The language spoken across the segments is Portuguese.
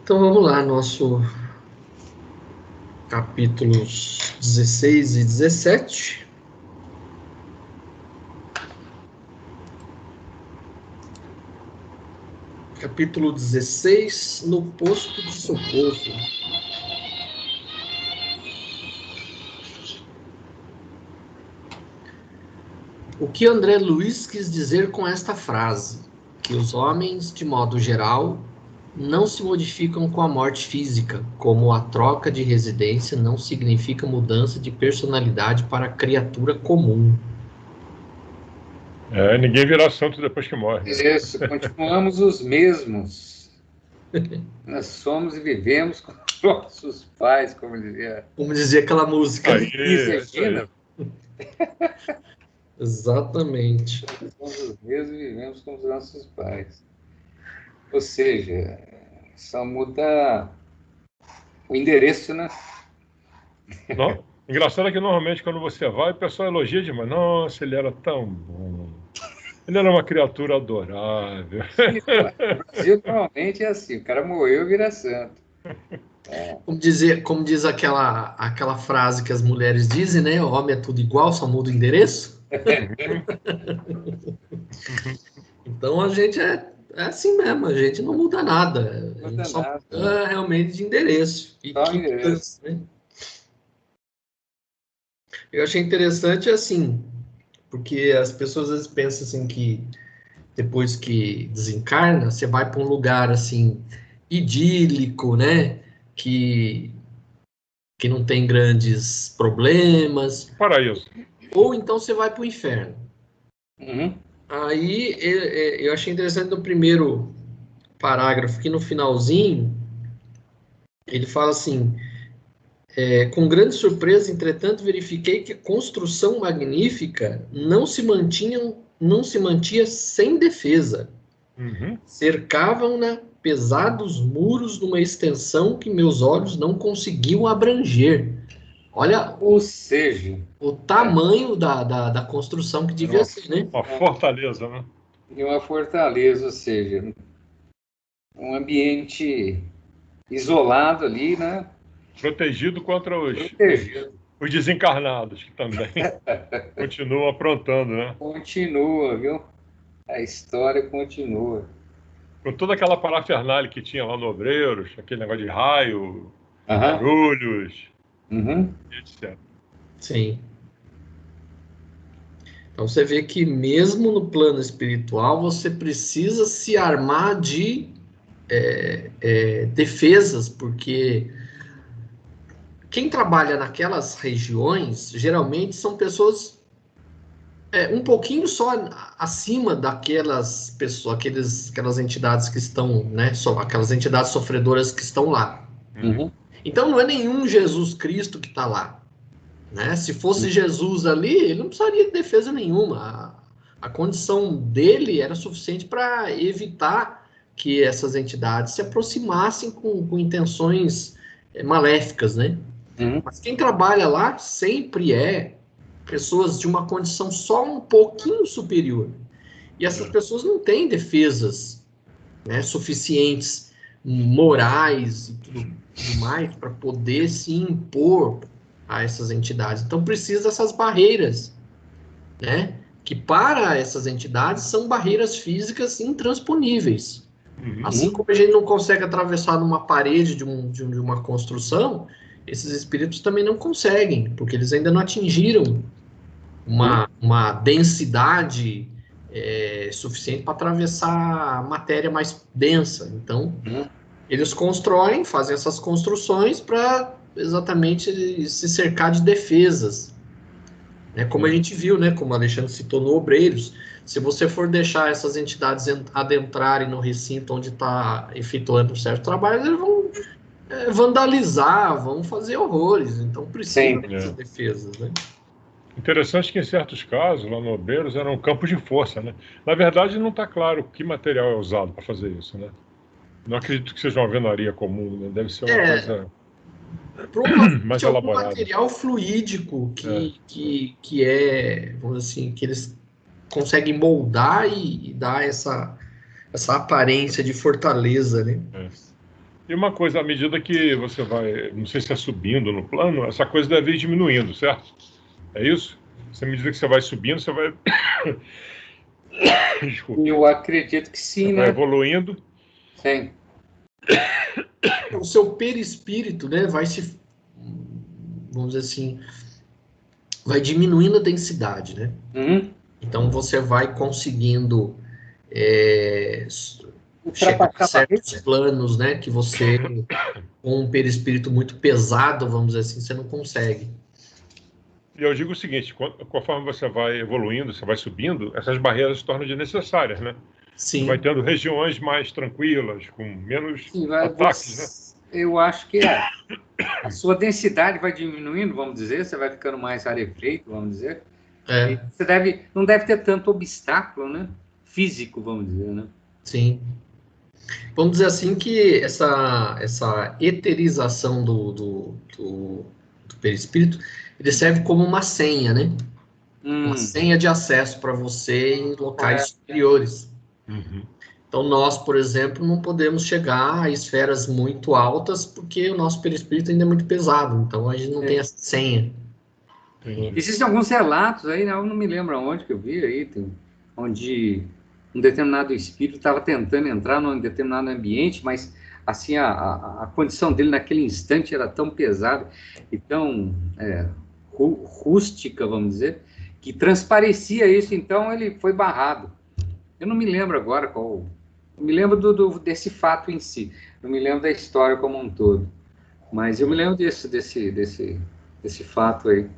Então vamos lá, nosso capítulos 16 e 17. Capítulo 16, no posto de socorro. O que André Luiz quis dizer com esta frase? Que os homens, de modo geral, não se modificam com a morte física, como a troca de residência não significa mudança de personalidade para a criatura comum. Ninguém virá santo depois que morre. Isso, continuamos os mesmos. Nós somos e vivemos com nossos pais, como dizia. Como dizia aquela música. Regina. Exatamente. Nós somos os mesmos e vivemos com os nossos pais. Ou seja, só muda o endereço, né? Não? Engraçado é que normalmente quando você vai, o pessoal elogia demais. Nossa, ele era tão bom. Ele era uma criatura adorável. O Brasil normalmente é assim, o cara morreu e vira santo. Como diz aquela frase que as mulheres dizem, né? O homem é tudo igual, só muda o endereço. Então a gente é assim mesmo, a gente não muda nada. A gente só muda realmente de endereço. E que mudança, né? Eu achei interessante assim, porque as pessoas às vezes pensam assim que depois que desencarna, você vai para um lugar assim idílico, né? Que não tem grandes problemas. Paraíso. Ou então você vai para o inferno. Uhum. Aí eu achei interessante no primeiro parágrafo, que no finalzinho, ele fala assim: com grande surpresa, entretanto, verifiquei que a construção magnífica não se mantinha sem defesa. Uhum. Cercavam-na pesados muros numa extensão que meus olhos não conseguiam abranger. Olha, ou seja, o tamanho da construção que devia ser, né? Uma fortaleza, né? E uma fortaleza, ou seja, um ambiente isolado ali, né? Protegido contra os desencarnados, que também continuam aprontando, né? Continua, viu? A história continua. Com toda aquela parafernália que tinha lá no Obreiros, aquele negócio de raio, barulhos, etc. Sim. Então você vê que mesmo no plano espiritual você precisa se armar de defesas, porque quem trabalha naquelas regiões geralmente são pessoas um pouquinho só acima daquelas pessoas, aquelas entidades que estão, né? Aquelas entidades sofredoras que estão lá. Uhum. Então não é nenhum Jesus Cristo que está lá. Né? Se fosse Jesus ali, ele não precisaria de defesa nenhuma. A condição dele era suficiente para evitar que essas entidades se aproximassem com intenções maléficas, né? Mas quem trabalha lá sempre é pessoas de uma condição só um pouquinho superior. E essas pessoas não têm defesas, né, suficientes, morais e tudo mais, para poder se impor a essas entidades. Então precisa dessas barreiras, né? Que para essas entidades são barreiras físicas intransponíveis. Assim como a gente não consegue atravessar numa parede de uma construção, esses espíritos também não conseguem, porque eles ainda não atingiram uma densidade suficiente para atravessar a matéria mais densa. Então, eles constroem, fazem essas construções para exatamente se cercar de defesas. Como a gente viu, né, como o Alexandre citou no Obreiros, se você for deixar essas entidades adentrarem no recinto onde está efetuando um certo trabalho, eles vão vandalizar, vão fazer horrores. Então precisa dessas defesas, né? Interessante que em certos casos, lá no Obreiros, era um campo de força, né? Na verdade, não está claro que material é usado para fazer isso, né? Não acredito que seja uma alvenaria comum, né? Deve ser uma coisa mais elaborada. Material fluídico que é, vamos dizer assim, que eles conseguem moldar e dar essa aparência de fortaleza, né? E uma coisa, à medida que você vai, não sei se é subindo no plano, essa coisa deve ir diminuindo, certo? É isso? À medida que você vai subindo, você vai... Desculpa. Eu acredito que sim, Você né? vai evoluindo. Sim. O seu perispírito, né, vai se, vamos dizer assim, vai diminuindo a densidade, né? Uhum. Então você vai conseguindo chegar a Ultrapassar a certos barreira. planos, né, que você, com um perispírito muito pesado, vamos dizer assim, você não consegue. E eu digo o seguinte, conforme você vai evoluindo, você vai subindo, essas barreiras se tornam desnecessárias, né? Você vai Sim, tendo regiões mais tranquilas, com menos Sim, ataques, né? eu acho que a sua densidade vai diminuindo, vamos dizer, você vai ficando mais rarefeito, vamos dizer. E você não deve ter tanto obstáculo, né? Físico, vamos dizer, né? sim. Vamos dizer assim que essa eterização do perispírito, ele serve como uma senha, né? Uma senha de acesso para você em locais superiores. Uhum. Então, nós, por exemplo, não podemos chegar a esferas muito altas porque o nosso perispírito ainda é muito pesado. Então, a gente não tem essa senha. Entendi. Existem alguns relatos aí, né? Eu não me lembro aonde que eu vi aí, onde um determinado espírito estava tentando entrar num determinado ambiente, mas assim a condição dele naquele instante era tão pesada e tão rústica, vamos dizer, que transparecia isso, então ele foi barrado. Eu não me lembro agora qual. Eu me lembro desse fato em si, não me lembro da história como um todo, mas eu me lembro desse fato aí.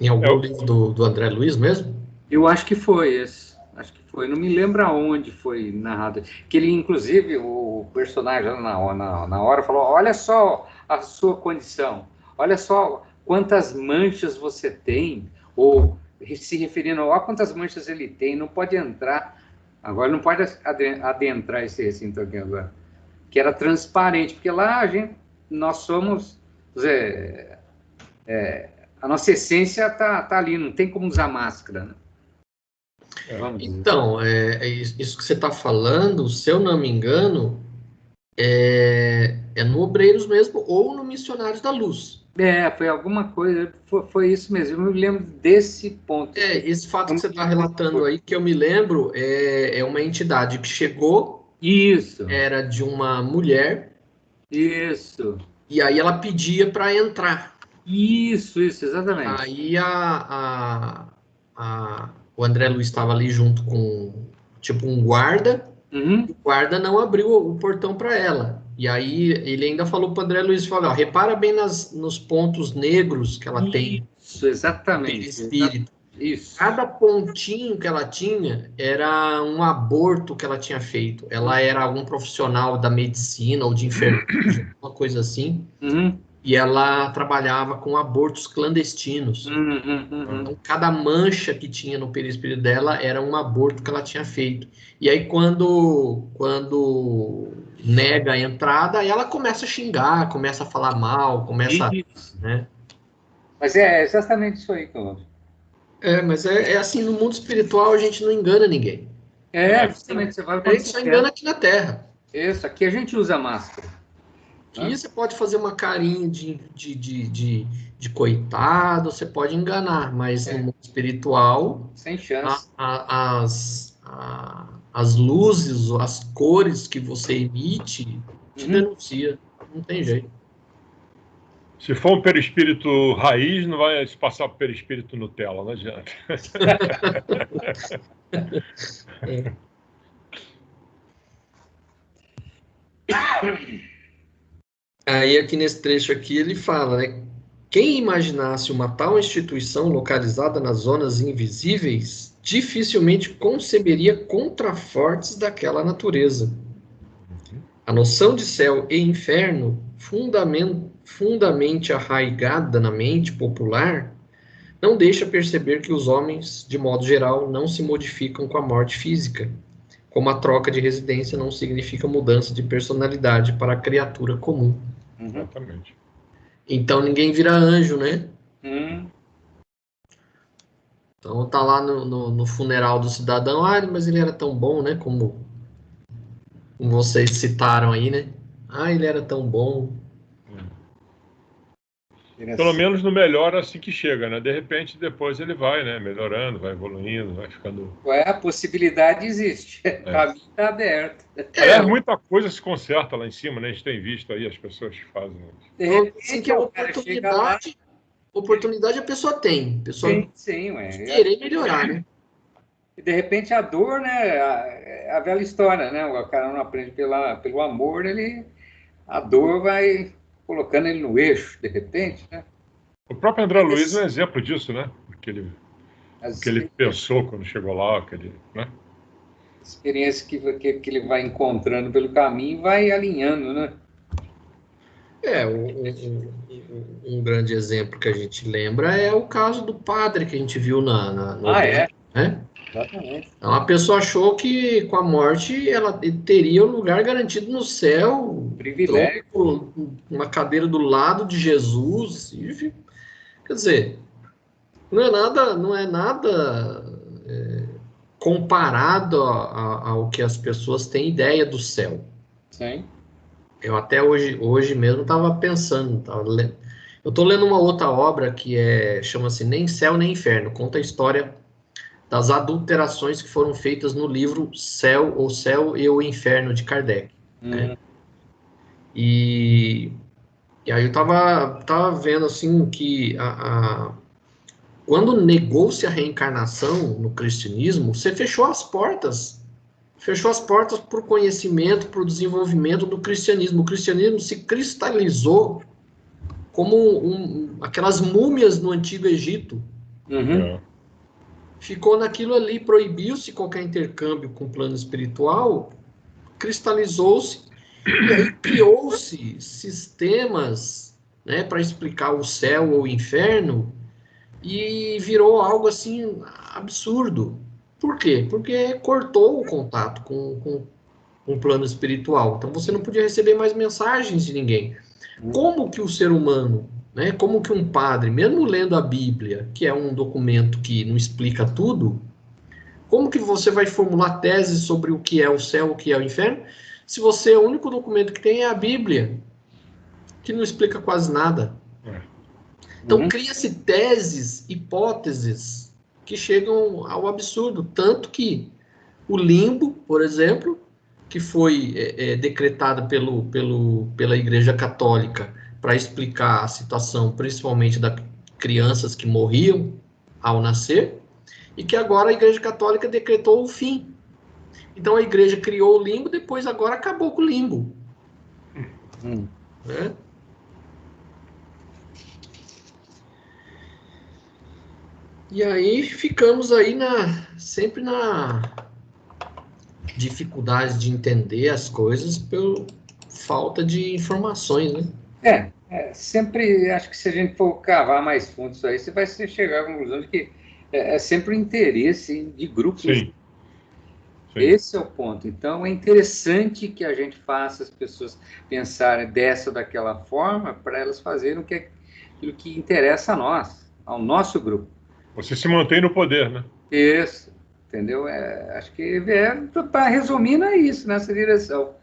Em algum livro do André Luiz mesmo? Eu acho que foi esse. Acho que foi. Não me lembro aonde foi narrado. Que ele, inclusive, o personagem na hora falou: olha só a sua condição. Olha só quantas manchas você tem. Ou se referindo a quantas manchas ele tem. Não pode entrar. Agora não pode adentrar esse recinto aqui agora. Que era transparente. Porque lá nós somos... a nossa essência tá ali. Não tem como usar máscara, né? Então, isso que você está falando, se eu não me engano, é no Obreiros mesmo ou no Missionários da Luz. Foi alguma coisa, foi isso mesmo, eu me lembro desse ponto. Esse fato que você está relatando aí, que eu me lembro, é uma entidade que chegou, Isso, era de uma mulher, isso, e aí ela pedia para entrar. isso, exatamente. Aí o André Luiz estava ali junto com, tipo, um guarda, Uhum. o guarda não abriu o portão para ela. E aí ele ainda falou para o André Luiz, falou, ó, repara bem nos pontos negros que ela tem. Isso, exatamente. Espírito. Isso. Cada pontinho que ela tinha era um aborto que ela tinha feito. Ela era algum profissional da medicina ou de enfermagem, uma coisa assim. Uhum. E ela trabalhava com abortos clandestinos. Então, cada mancha que tinha no perispírito dela era um aborto que ela tinha feito. E aí, quando nega a entrada, ela começa a xingar, começa a falar mal, começa... Né? Mas é exatamente isso aí, Cláudio. Mas é assim, no mundo espiritual a gente não engana ninguém. Justamente, você vai A gente só engana aqui na Terra. Isso, aqui a gente usa máscara. Aqui você pode fazer uma carinha de coitado, você pode enganar, mas no mundo espiritual, sem chance. As luzes, as cores que você emite, te denuncia. Não tem jeito. Se for um perispírito raiz, não vai se passar por perispírito Nutella, não adianta. Aí aqui nesse trecho aqui ele fala, né? Quem imaginasse uma tal instituição localizada nas zonas invisíveis dificilmente conceberia contrafortes daquela natureza. A noção de céu e inferno, fundamente arraigada na mente popular, não deixa perceber que os homens, de modo geral, não se modificam com a morte física, como a troca de residência não significa mudança de personalidade para a criatura comum. Exatamente. Então ninguém vira anjo, né? Então tá lá no funeral do cidadão, mas ele era tão bom, né? Como vocês citaram aí, né? Ah, ele era tão bom. Pelo menos no melhor assim que chega, né? De repente, depois ele vai, né? Melhorando, vai evoluindo, vai ficando... A possibilidade existe. O caminho está aberto. Aliás, muita coisa se conserta lá em cima, né? A gente tem visto aí as pessoas que fazem. De repente, a oportunidade a pessoa tem. A pessoa sim, ué. querer melhorar, né? E de repente a dor, né? A velha história, né? O cara não aprende pelo amor, a dor vai colocando ele no eixo, de repente, né? O próprio André Luiz é um exemplo disso, né? O que ele pensou quando chegou lá, né? Experiência que ele vai encontrando pelo caminho vai alinhando, né? Um grande exemplo que a gente lembra é o caso do padre que a gente viu na novela, né? Exatamente. Então, a pessoa achou que com a morte ela teria um lugar garantido no céu, Privilégio. uma cadeira do lado de Jesus. Enfim, quer dizer, não é nada comparado ao que as pessoas têm ideia do céu. Sim. Eu até hoje mesmo estava pensando, eu estou lendo uma outra obra que chama-se Nem Céu Nem Inferno, conta a história das adulterações que foram feitas no livro O Céu e o Inferno de Kardec. Né? E aí eu tava vendo assim que quando negou-se a reencarnação no cristianismo, você fechou as portas para o conhecimento, para o desenvolvimento do cristianismo. O cristianismo se cristalizou como aquelas múmias no Antigo Egito. Ficou naquilo ali, proibiu-se qualquer intercâmbio com o plano espiritual, cristalizou-se, e aí criou-se sistemas, né, para explicar o céu ou o inferno, e virou algo assim absurdo. Por quê? Porque cortou o contato com o plano espiritual. Então você não podia receber mais mensagens de ninguém. Como que o ser humano, né, como que um padre, mesmo lendo a Bíblia, que é um documento que não explica tudo, como que você vai formular teses sobre o que é o céu, o que é o inferno, se o único documento que tem é a Bíblia, que não explica quase nada? Então cria-se teses, hipóteses, que chegam ao absurdo, tanto que o limbo, por exemplo, que foi decretado pela Igreja Católica para explicar a situação, principalmente das crianças que morriam ao nascer, e que agora a Igreja Católica decretou o fim. Então a Igreja criou o limbo, depois agora acabou com o limbo. Né? E aí ficamos aí sempre na dificuldade de entender as coisas por falta de informações, né? Sempre acho que se a gente for cavar mais fundo isso aí, você vai chegar à conclusão de que é sempre o interesse de grupos. Sim. Esse é o ponto. Então, é interessante que a gente faça as pessoas pensarem dessa ou daquela forma para elas fazerem aquilo que interessa a nós, ao nosso grupo. Você se mantém no poder, né? Isso, entendeu? Acho que para resumir, é isso, nessa direção.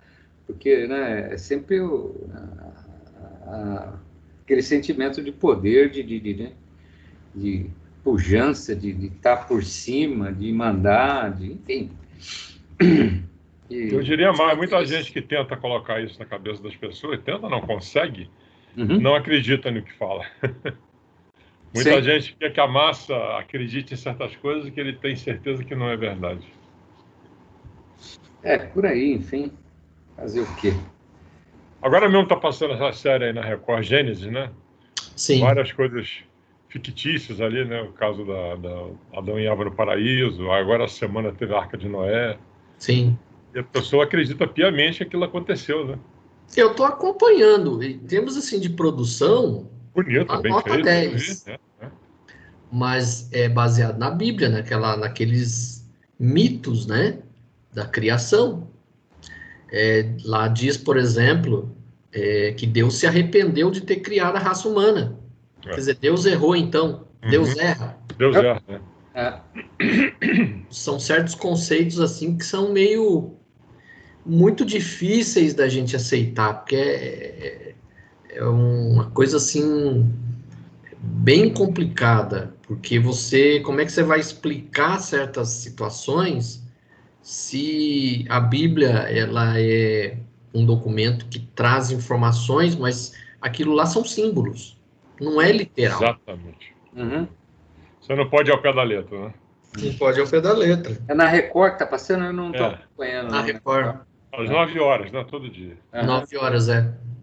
Porque, né, é sempre aquele sentimento de poder, de pujança, de estar por cima, de mandar, enfim. Eu diria mais, muita gente que tenta colocar isso na cabeça das pessoas, tenta, não consegue, não acredita no que fala. Muita gente quer que a massa acredite em certas coisas que ele tem certeza que não é verdade. Por aí, enfim. Fazer o quê? Agora mesmo está passando essa série aí na Record, Gênesis, né? Sim. Várias coisas fictícias ali, né? O caso da Adão e Eva no paraíso, agora a semana teve a Arca de Noé. Sim. E a pessoa acredita piamente que aquilo aconteceu, né? Eu estou acompanhando. Em termos assim, de produção, bonito, bem nota feito. 10. Mas é baseado na Bíblia, naqueles mitos, né? Da criação. Lá diz, por exemplo, que Deus se arrependeu de ter criado a raça humana. Quer dizer, Deus errou, então. Deus erra. Deus erra, né? São certos conceitos assim que são meio muito difíceis da gente aceitar, porque é uma coisa assim bem complicada, porque como é que você vai explicar certas situações se a Bíblia ela é um documento que traz informações, mas aquilo lá são símbolos, não é literal. Exatamente. Você não pode ir ao pé da letra, né? Não pode ir ao pé da letra. É na Record que tá passando? Eu não estou acompanhando. Na Record. Às 9 horas, né? Todo dia. 9 horas,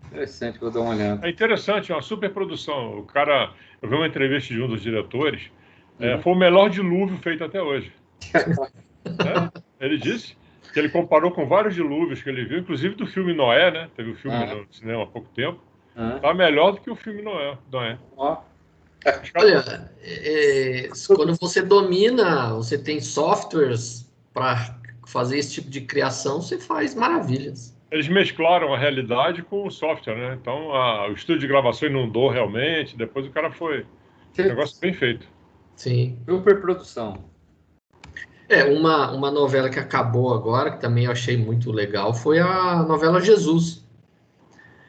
Interessante, vou dar uma olhada. É interessante, é uma super produção. O cara, eu vi uma entrevista de um dos diretores, foi o melhor dilúvio feito até hoje. Ele disse que ele comparou com vários dilúvios que ele viu, inclusive do filme Noé, né? Teve o filme no cinema há pouco tempo. Tá melhor do que o filme Noé. Olha, quando você domina, você tem softwares para fazer esse tipo de criação, você faz maravilhas. Eles mesclaram a realidade com o software, né? Então, o estúdio de gravação inundou realmente, depois o cara foi... Um negócio bem feito. Sim. Super produção. Uma novela que acabou agora, que também eu achei muito legal, foi a novela Jesus.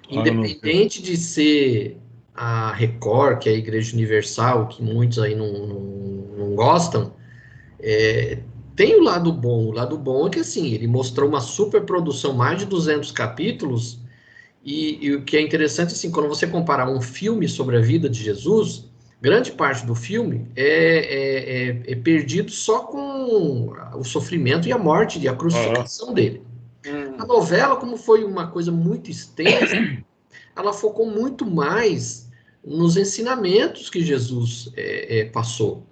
Independente de ser a Record, que é a Igreja Universal, que muitos aí não gostam, tem o lado bom. O lado bom é que, assim, ele mostrou uma super produção, mais de 200 capítulos, e o que é interessante, assim, quando você comparar um filme sobre a vida de Jesus, grande parte do filme é perdido só com o sofrimento e a morte e a crucificação dele. A novela, como foi uma coisa muito extensa, ela focou muito mais nos ensinamentos que Jesus passou.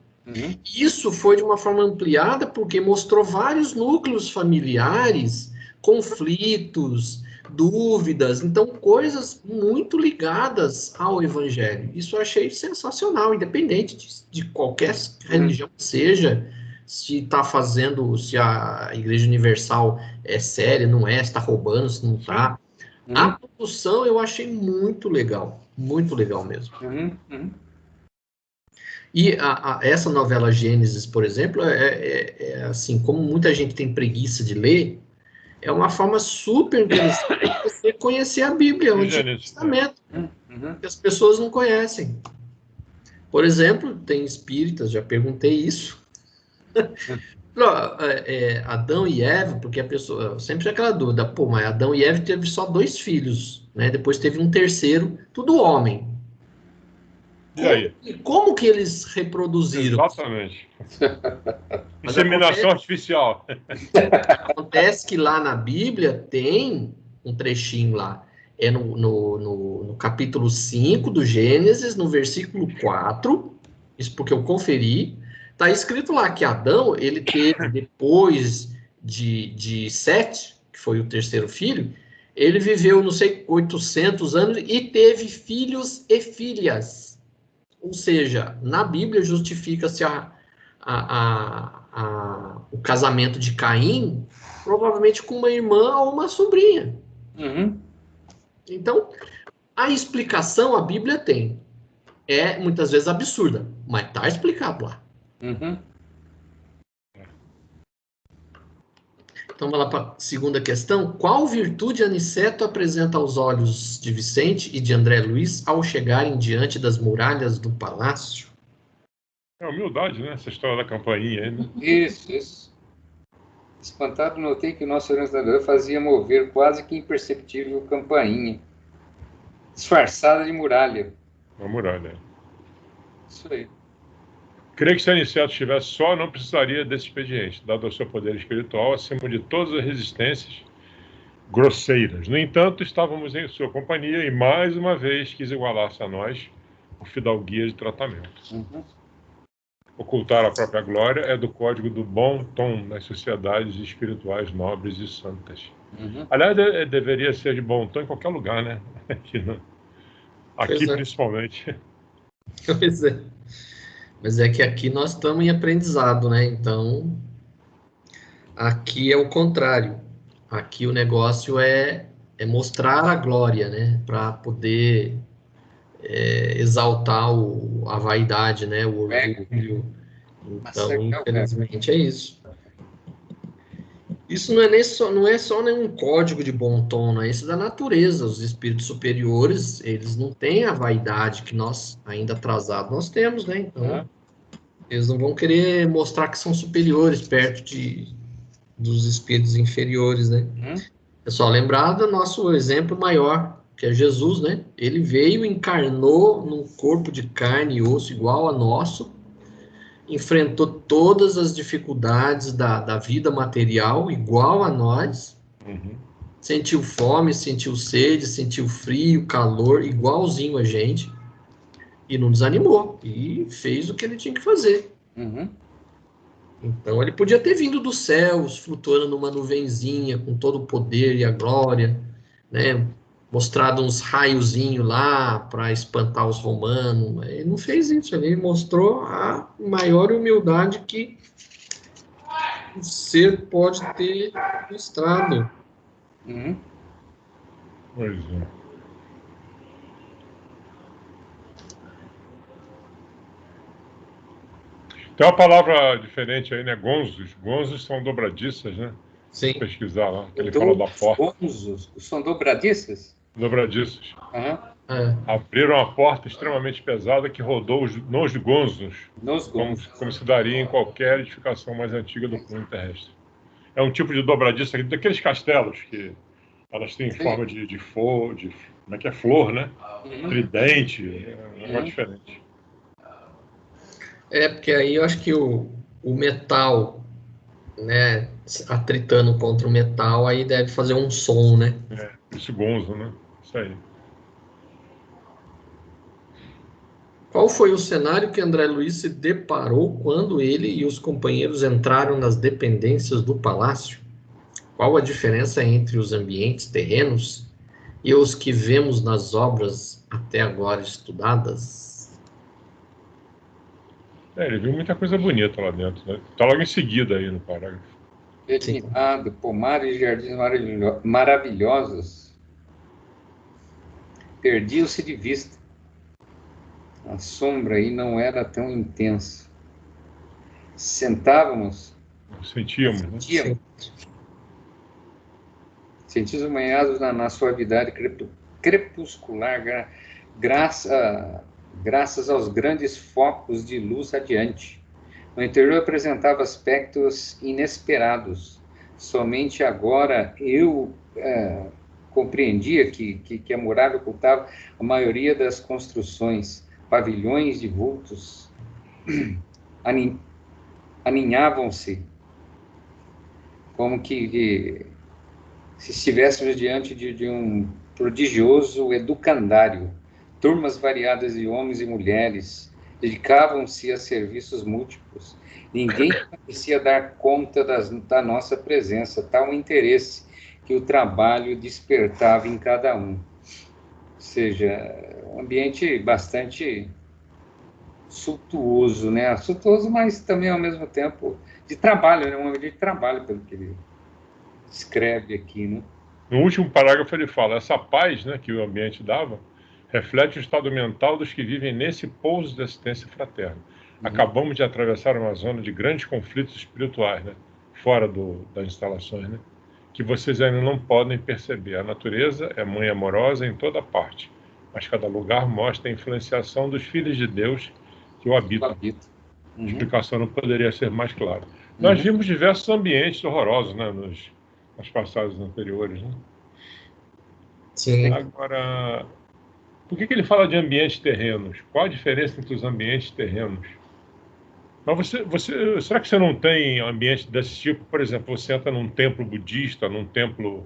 Isso foi de uma forma ampliada porque mostrou vários núcleos familiares, conflitos, dúvidas, então coisas muito ligadas ao Evangelho. Isso eu achei sensacional, independente de qualquer religião que seja, se está fazendo, se a Igreja Universal é séria, não é, se está roubando, se não está. A produção eu achei muito legal mesmo. E essa novela Gênesis, por exemplo, assim, como muita gente tem preguiça de ler, é uma forma super interessante de você conhecer a Bíblia, o Antigo Testamento, que as pessoas não conhecem. Por exemplo, tem espíritas, já perguntei isso. Adão e Eva, porque a pessoa sempre tem aquela dúvida, mas Adão e Eva teve só 2 filhos, né? Depois teve um terceiro, tudo homem. Como que eles reproduziram? Exatamente. Inseminação artificial. Acontece que lá na Bíblia tem um trechinho lá. É no capítulo 5 do Gênesis, no versículo 4, isso porque eu conferi, está escrito lá que Adão, ele teve, depois de Sete, que foi o terceiro filho, ele viveu, não sei, 800 anos e teve filhos e filhas. Ou seja, na Bíblia justifica-se o casamento de Caim, provavelmente com uma irmã ou uma sobrinha. Então, a explicação a Bíblia tem. É muitas vezes absurda, mas está explicado lá. Então, vamos lá para a segunda questão. Qual virtude Aniceto apresenta aos olhos de Vicente e de André Luiz ao chegarem diante das muralhas do palácio? É humildade, né? Essa história da campainha aí, né? Isso. Espantado, notei que o nosso orientador fazia mover quase que imperceptível campainha, disfarçada de muralha. Uma muralha. Isso aí. Creio que se Aniceto estivesse só, não precisaria desse expediente, dado o seu poder espiritual acima de todas as resistências grosseiras. No entanto, estávamos em sua companhia e, mais uma vez, quis igualar-se a nós o fidalguia de tratamento. Ocultar a própria glória é do código do bom tom nas sociedades espirituais nobres e santas. Aliás, deveria ser de bom tom em qualquer lugar, né? Aqui principalmente. Pois é. Mas é que aqui nós estamos em aprendizado, né? Então, aqui é o contrário. Aqui o negócio é mostrar a glória, né? Para poder exaltar a vaidade, né? O orgulho. Então, infelizmente, é isso. Isso não é só nenhum código de bom tom, não é isso da natureza. Os espíritos superiores, eles não têm a vaidade que nós, ainda atrasados, nós temos, né? Então, eles não vão querer mostrar que são superiores perto dos espíritos inferiores, né? É só lembrar do nosso exemplo maior, que é Jesus, né? Ele veio, encarnou num corpo de carne e osso igual a nosso, enfrentou todas as dificuldades da vida material, igual a nós, sentiu fome, sentiu sede, sentiu frio, calor, igualzinho a gente, e não desanimou, e fez o que ele tinha que fazer. Então, ele podia ter vindo dos céus, flutuando numa nuvenzinha, com todo o poder e a glória, né? Mostrado uns raiozinhos lá para espantar os romanos. Ele não fez isso, ele mostrou a maior humildade que o ser pode ter mostrado. Pois é. Tem uma palavra diferente aí, né? Gonzos. Gonzos são dobradiças, né? Sim. Vou pesquisar lá, que ele fala da porta. Gonzos são dobradiças? Dobradiças. Abriram uma porta extremamente pesada que rodou nos gonzos, como se daria em qualquer edificação mais antiga do plano terrestre. É um tipo de dobradiça daqueles castelos que elas têm forma de flor, como é que é flor, né? Tridente, é um negócio diferente. Porque aí eu acho que o metal, né, atritando contra o metal, aí deve fazer um som, né? Esse gonzo, né? Isso aí. Qual foi o cenário que André Luiz se deparou quando ele e os companheiros entraram nas dependências do palácio? Qual a diferença entre os ambientes terrenos e os que vemos nas obras até agora estudadas? Ele viu muita coisa bonita lá dentro, né? Tá logo em seguida aí no parágrafo. Admirado, pomares e jardins maravilhosos. Perdiam-se de vista. A sombra aí não era tão intensa. Sentíamos, né? Sentimos banhados na suavidade crepuscular, graças aos grandes focos de luz radiante. O interior apresentava aspectos inesperados. Somente agora eu compreendia que a muralha ocultava a maioria das construções. Pavilhões de vultos aninhavam-se como que se estivéssemos diante de um prodigioso educandário. Turmas variadas de homens e mulheres dedicavam-se a serviços múltiplos. Ninguém parecia dar conta da nossa presença, tal interesse que o trabalho despertava em cada um. Ou seja, um ambiente bastante suntuoso, né? Suntuoso, mas também ao mesmo tempo de trabalho, né? Um ambiente de trabalho, pelo que ele escreve aqui, né? No último parágrafo ele fala: essa paz, né, que o ambiente dava reflete o estado mental dos que vivem nesse pouso de assistência fraterna. Acabamos de atravessar uma zona de grandes conflitos espirituais, né, fora das instalações, né, que vocês ainda não podem perceber. A natureza é mãe amorosa em toda parte, mas cada lugar mostra a influenciação dos filhos de Deus que o habitam. A explicação não poderia ser mais clara. Nós vimos diversos ambientes horrorosos, né, nas passagens anteriores, né? Sim. Agora, por que ele fala de ambientes terrenos? Qual a diferença entre os ambientes terrenos? Mas será que você não tem ambiente desse tipo? Por exemplo, você entra num templo budista, num templo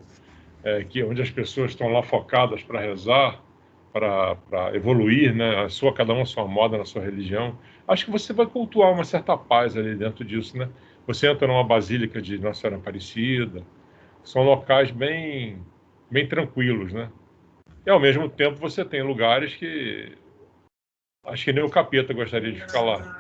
onde as pessoas estão lá focadas para rezar, para evoluir, né? Cada um a sua moda na sua religião. Acho que você vai cultuar uma certa paz ali dentro disso, né? Você entra numa basílica de Nossa Senhora Aparecida, são locais bem tranquilos, né? E ao mesmo tempo você tem lugares que acho que nem o capeta gostaria de ficar lá.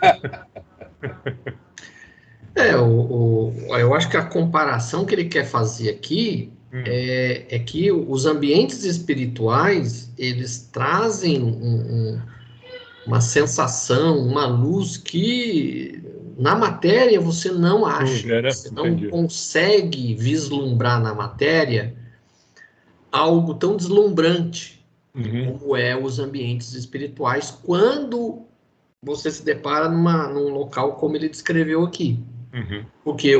Eu acho que a comparação que ele quer fazer aqui é que os ambientes espirituais, eles trazem uma sensação, uma luz que na matéria você não acha, né? você não consegue vislumbrar na matéria algo tão deslumbrante como é os ambientes espirituais quando você se depara num local como ele descreveu aqui. Porque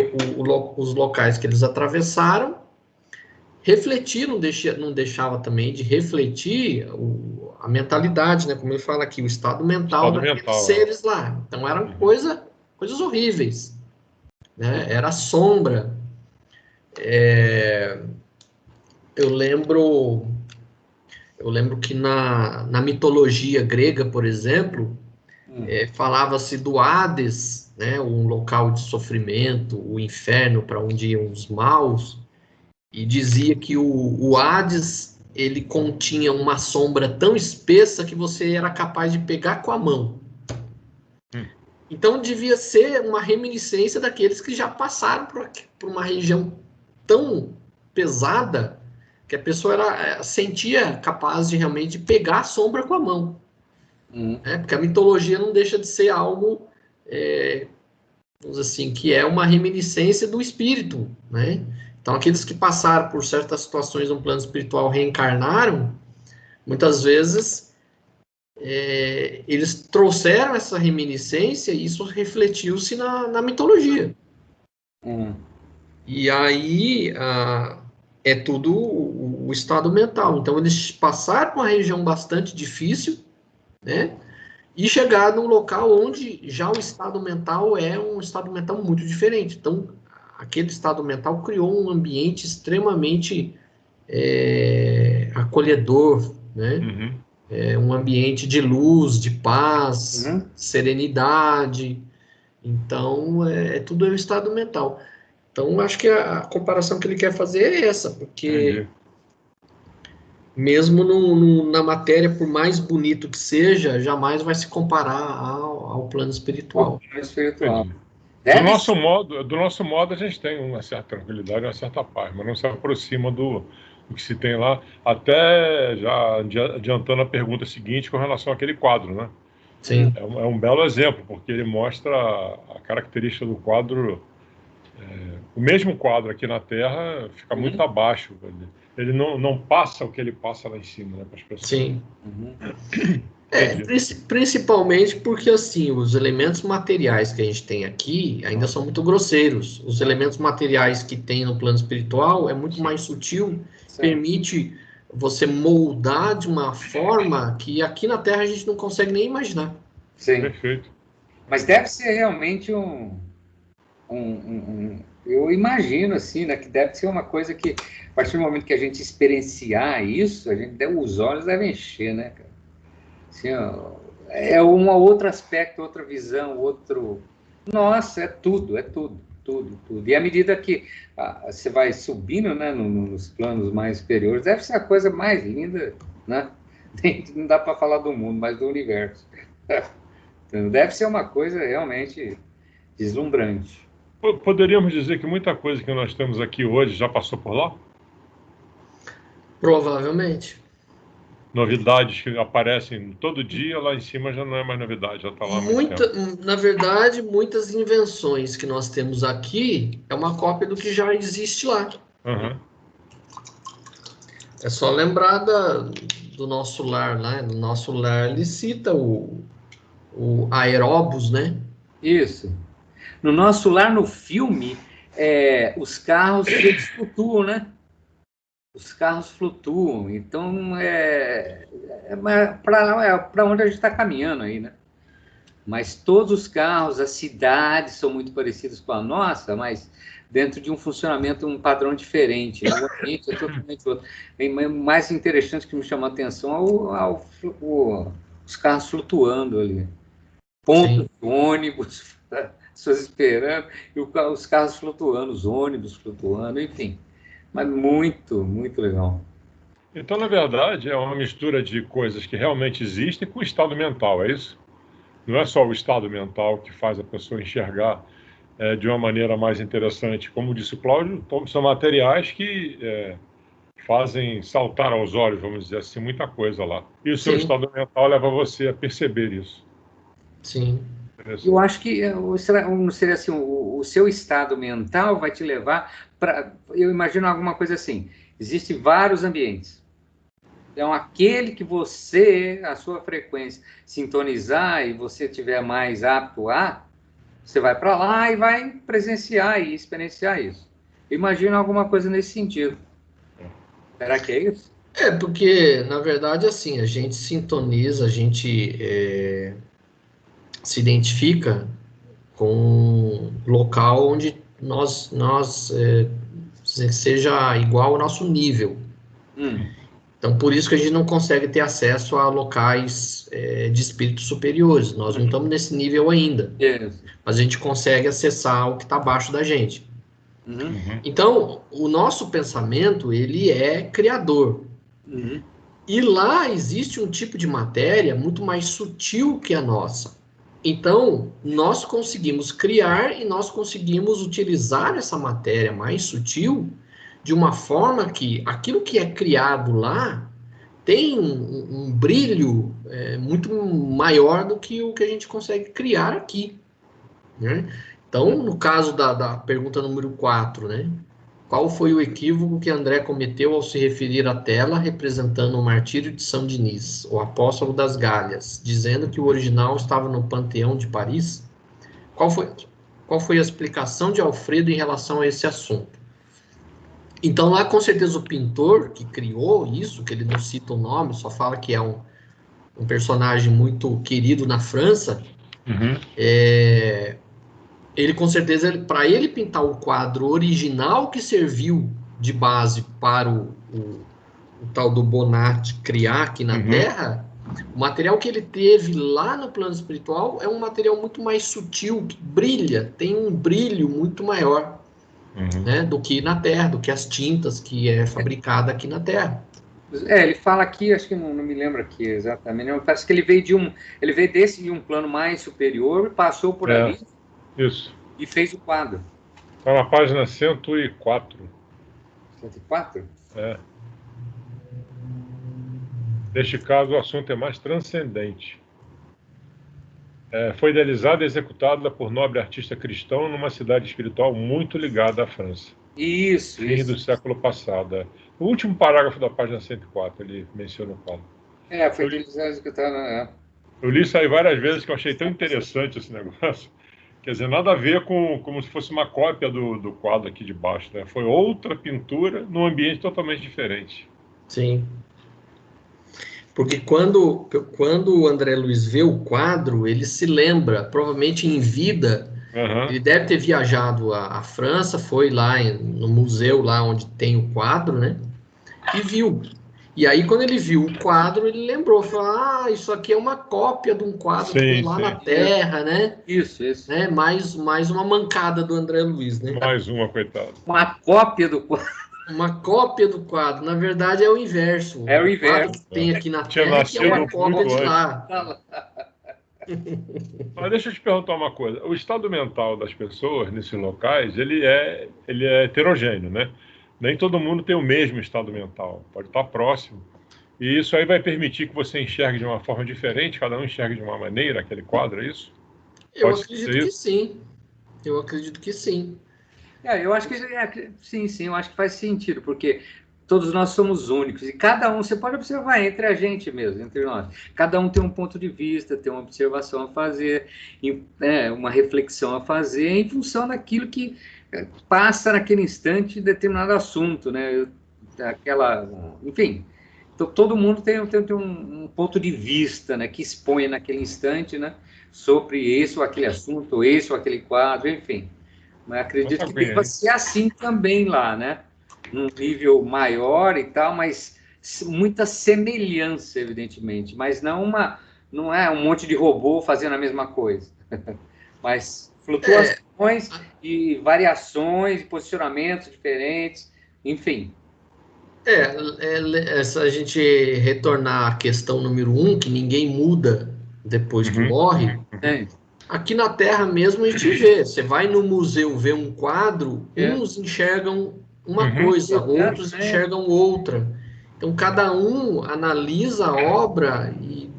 os locais que eles atravessaram refletiram, não deixava também de refletir a mentalidade, né? Como ele fala aqui, o estado mental daqueles seres lá. Então eram coisas horríveis, né? Era sombra. Eu lembro que na mitologia grega, por exemplo, falava-se do Hades, né? Um local de sofrimento, o inferno para onde iam os maus. E dizia que o Hades, ele continha uma sombra tão espessa que você era capaz de pegar com a mão. Então, devia ser uma reminiscência daqueles que já passaram por uma região tão pesada que a pessoa sentia capaz de realmente pegar a sombra com a mão. Porque a mitologia não deixa de ser algo, vamos dizer assim, que é uma reminiscência do espírito, né? Então, aqueles que passaram por certas situações no plano espiritual reencarnaram, muitas vezes, eles trouxeram essa reminiscência e isso refletiu-se na mitologia. E aí, é tudo o estado mental. Então, eles passaram por uma região bastante difícil, né? E chegaram num local onde já o estado mental é um estado mental muito diferente. Então, aquele estado mental criou um ambiente extremamente acolhedor, né? Um ambiente de luz, de paz, serenidade. Então, tudo é um estado mental. Então, acho que a comparação que ele quer fazer é essa, porque mesmo na matéria, por mais bonito que seja, jamais vai se comparar ao plano espiritual. Do nosso modo, a gente tem uma certa tranquilidade, uma certa paz, mas não se aproxima do que se tem lá, até já adiantando a pergunta seguinte com relação àquele quadro, né? Sim. É um belo exemplo, porque ele mostra a característica do quadro. O mesmo quadro aqui na Terra fica muito abaixo. Ele não passa o que ele passa lá em cima, né, para as pessoas. Sim. Principalmente porque, assim, os elementos materiais que a gente tem aqui ainda são muito grosseiros. Os elementos materiais que tem no plano espiritual é muito mais sutil, permite você moldar de uma forma que aqui na Terra a gente não consegue nem imaginar. Sim. Perfeito. Mas deve ser realmente eu imagino, assim, né, que deve ser uma coisa que, a partir do momento que a gente experienciar isso, os olhos devem encher, né, cara? Assim, é um outro aspecto, outra visão, outro... Nossa, é tudo. E à medida que você vai subindo, né, nos planos mais superiores, deve ser a coisa mais linda, né? Não dá para falar do mundo, mas do universo. Então, deve ser uma coisa realmente deslumbrante. Poderíamos dizer que muita coisa que nós temos aqui hoje já passou por lá? Provavelmente. Novidades que aparecem todo dia, lá em cima já não é mais novidade, já está lá há muito tempo. Na verdade, muitas invenções que nós temos aqui é uma cópia do que já existe lá. É só lembrar do nosso lar, né? No nosso lar ele cita o aeróbus, né? Isso. No nosso lar, no filme, os carros eles flutuam, né? Os carros flutuam, então para onde a gente está caminhando aí, né? Mas todos os carros, as cidades são muito parecidas com a nossa, mas dentro de um funcionamento, um padrão diferente, né? O ambiente é totalmente outro. O mais interessante que me chamou a atenção é os carros flutuando ali. Pontos de ônibus, pessoas esperando, e os carros flutuando, os ônibus flutuando, enfim. Mas muito, muito legal. Então, na verdade, é uma mistura de coisas que realmente existem com o estado mental, é isso? Não é só o estado mental que faz a pessoa enxergar de uma maneira mais interessante. Como disse o Cláudio, são materiais que fazem saltar aos olhos, vamos dizer assim, muita coisa lá. E o seu estado mental leva você a perceber isso. Sim. Eu acho que não seria assim, o seu estado mental vai te levar para... Eu imagino alguma coisa assim, existem vários ambientes. Então, aquele que você, a sua frequência, sintonizar e você tiver mais apto a, você vai para lá e vai presenciar e experienciar isso. Eu imagino alguma coisa nesse sentido. Será que é isso? Porque, na verdade, assim, a gente sintoniza, a gente se identifica com um local onde nós seja igual ao nosso nível. Então, por isso que a gente não consegue ter acesso a locais de espíritos superiores. Nós não estamos nesse nível ainda. Mas a gente consegue acessar o que está abaixo da gente. Então, o nosso pensamento, ele é criador. E lá existe um tipo de matéria muito mais sutil que a nossa. Então, nós conseguimos criar e nós conseguimos utilizar essa matéria mais sutil de uma forma que aquilo que é criado lá tem um brilho muito maior do que o que a gente consegue criar aqui, né? Então, no caso da pergunta número 4, né? Qual foi o equívoco que André cometeu ao se referir à tela representando o martírio de São Denis, o apóstolo das Galhas, dizendo que o original estava no Panteão de Paris? Qual foi a explicação de Alfredo em relação a esse assunto? Então, lá, com certeza, o pintor que criou isso, que ele não cita o nome, só fala que é um personagem muito querido na França, ele, com certeza, para ele pintar o quadro original que serviu de base para o tal do Bonnat criar aqui na Terra, o material que ele teve lá no plano espiritual é um material muito mais sutil, que brilha, tem um brilho muito maior, né, do que na Terra, do que as tintas que é fabricada aqui na Terra. Ele fala aqui, acho que não me lembro aqui exatamente, parece que ele veio de um plano mais superior, passou por ali isso. E fez o quadro. Está na página 104. 104? Neste caso, o assunto é mais transcendente. Foi idealizada e executada por nobre artista cristão numa cidade espiritual muito ligada à França. Isso. Do século passado. O último parágrafo da página 104, ele menciona o quadro. Foi executada. Eu li isso aí várias vezes, que eu achei tão interessante esse negócio. Quer dizer, nada a ver com como se fosse uma cópia do quadro aqui de baixo, né? Foi outra pintura num ambiente totalmente diferente. Sim. Porque quando o André Luiz vê o quadro, ele se lembra, provavelmente em vida, ele deve ter viajado à França, foi lá no museu lá onde tem o quadro, né? E viu. E aí, quando ele viu o quadro, ele lembrou, falou, isso aqui é uma cópia de um quadro lá na Terra, né? Isso. Né? Mais uma mancada do André Luiz, né? Mais uma, coitado. Uma cópia do quadro. Uma cópia do quadro. Na verdade, é o inverso. É o inverso. Que tem aqui na Terra, que é uma cópia de lá. Mas deixa eu te perguntar uma coisa. O estado mental das pessoas nesses locais, ele é heterogêneo, né? Nem todo mundo tem o mesmo estado mental. Pode estar próximo. E isso aí vai permitir que você enxergue de uma forma diferente, cada um enxergue de uma maneira aquele quadro, é isso? Eu acredito que sim. Eu acredito que sim. Eu acho que sim, eu acho que faz sentido, porque todos nós somos únicos e cada um, você pode observar entre a gente mesmo, entre nós, cada um tem um ponto de vista, tem uma observação a fazer, uma reflexão a fazer em função daquilo que passa naquele instante determinado assunto, né? Enfim, então todo mundo tem um ponto de vista, né, que expõe naquele instante, né, sobre esse ou aquele assunto, esse ou aquele quadro, enfim. Mas acredito que deva ser assim também lá, né? Num nível maior e tal, mas muita semelhança, evidentemente. Mas não é um monte de robô fazendo a mesma coisa. Mas flutuações e variações, posicionamentos diferentes, enfim. Se a gente retornar à questão número 1, que ninguém muda depois que morre... Aqui na Terra mesmo a gente vê. Você vai no museu ver um quadro, uns enxergam uma coisa, outros enxergam outra. Então, cada um analisa a obra e,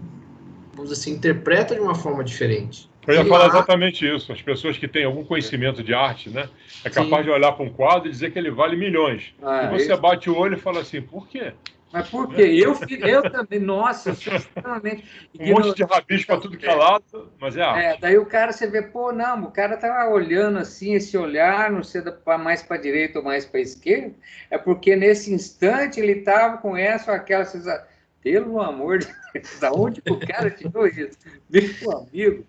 vamos dizer assim, interpreta de uma forma diferente. Eu ia falar exatamente isso. As pessoas que têm algum conhecimento de arte, né? É capaz de olhar para um quadro e dizer que ele vale milhões. E você bate o olho e fala assim, por quê? Mas por quê? Eu também, nossa, eu sou extremamente... Um monte de rabisco para tudo que é lado, mas é arte. Daí o cara, você vê, pô, não, o cara tá olhando assim, esse olhar, não sei, mais para a direita ou mais para a esquerda, é porque nesse instante ele tava com essa ou aquela... Pelo amor de Deus, da onde o cara tirou isso? Meu amigo...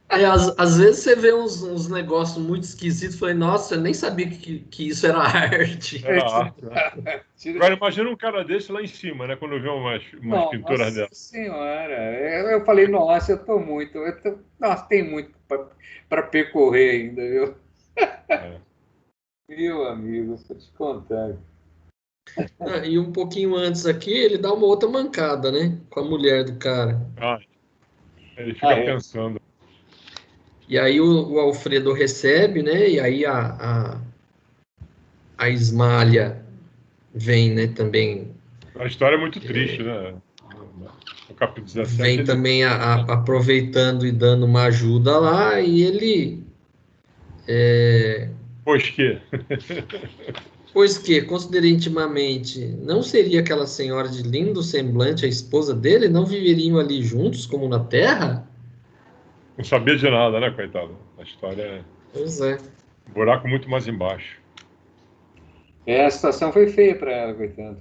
Às vezes você vê uns negócios muito esquisitos e fala, nossa, eu nem sabia que isso era arte. Era arte, né? Agora imagina um cara desse lá em cima, né? Quando vê umas pinturas dessas. Nossa senhora, eu falei, nossa, nossa, tem muito para percorrer ainda, viu? Meu amigo, vou te contar. E um pouquinho antes aqui, ele dá uma outra mancada, né? Com a mulher do cara. Ele fica pensando. E aí o Alfredo recebe, né? E aí a Ismália vem, né? Também. A história é muito triste, né? No capítulo 17. Vem também aproveitando e dando uma ajuda lá, e ele. Pois que? Pois que, considerei intimamente, não seria aquela senhora de lindo semblante a esposa dele? Não viveriam ali juntos, como na terra? Não sabia de nada, né, coitado? A história é... Pois é. Um buraco muito mais embaixo. A situação foi feia para ela, coitado.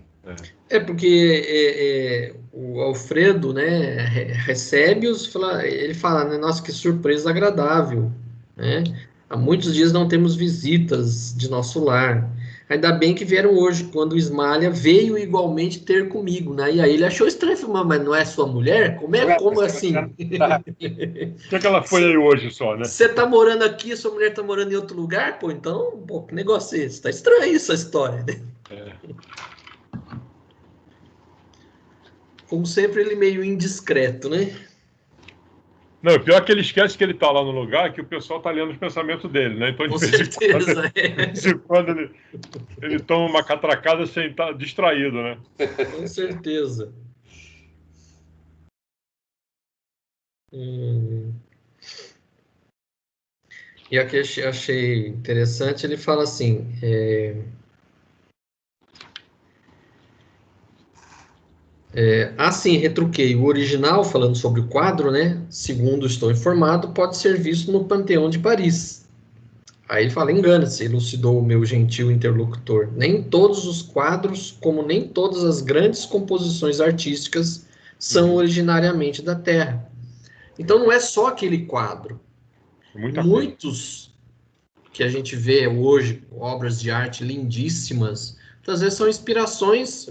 Porque o Alfredo, né, recebe-os, ele fala, né, nossa, que surpresa agradável, né? Há muitos dias não temos visitas de nosso lar. Ainda bem que vieram hoje, quando o Ismália veio igualmente ter comigo, né? E aí ele achou estranho, falou, mas não é sua mulher? Como assim? Por que ela foi aí hoje só, né? Você tá morando aqui, sua mulher tá morando em outro lugar? Pô, então, que negócio é esse? Tá estranho essa história, né? Como sempre, ele meio indiscreto, né? Não, o pior é que ele esquece que ele está lá no lugar, que o pessoal está lendo os pensamentos dele, né? Então, com certeza, de vez em quando ele toma uma catracada sem estar distraído, né? Com certeza. E aqui achei interessante, ele fala assim... assim, retruquei. O original, falando sobre o quadro, né? Segundo estou informado, pode ser visto no Panteão de Paris. Aí ele fala, engana-se, elucidou o meu gentil interlocutor. Nem todos os quadros, como nem todas as grandes composições artísticas, são originariamente da Terra. Então não é só aquele quadro. Muitos que a gente vê hoje, obras de arte lindíssimas, muitas vezes são inspirações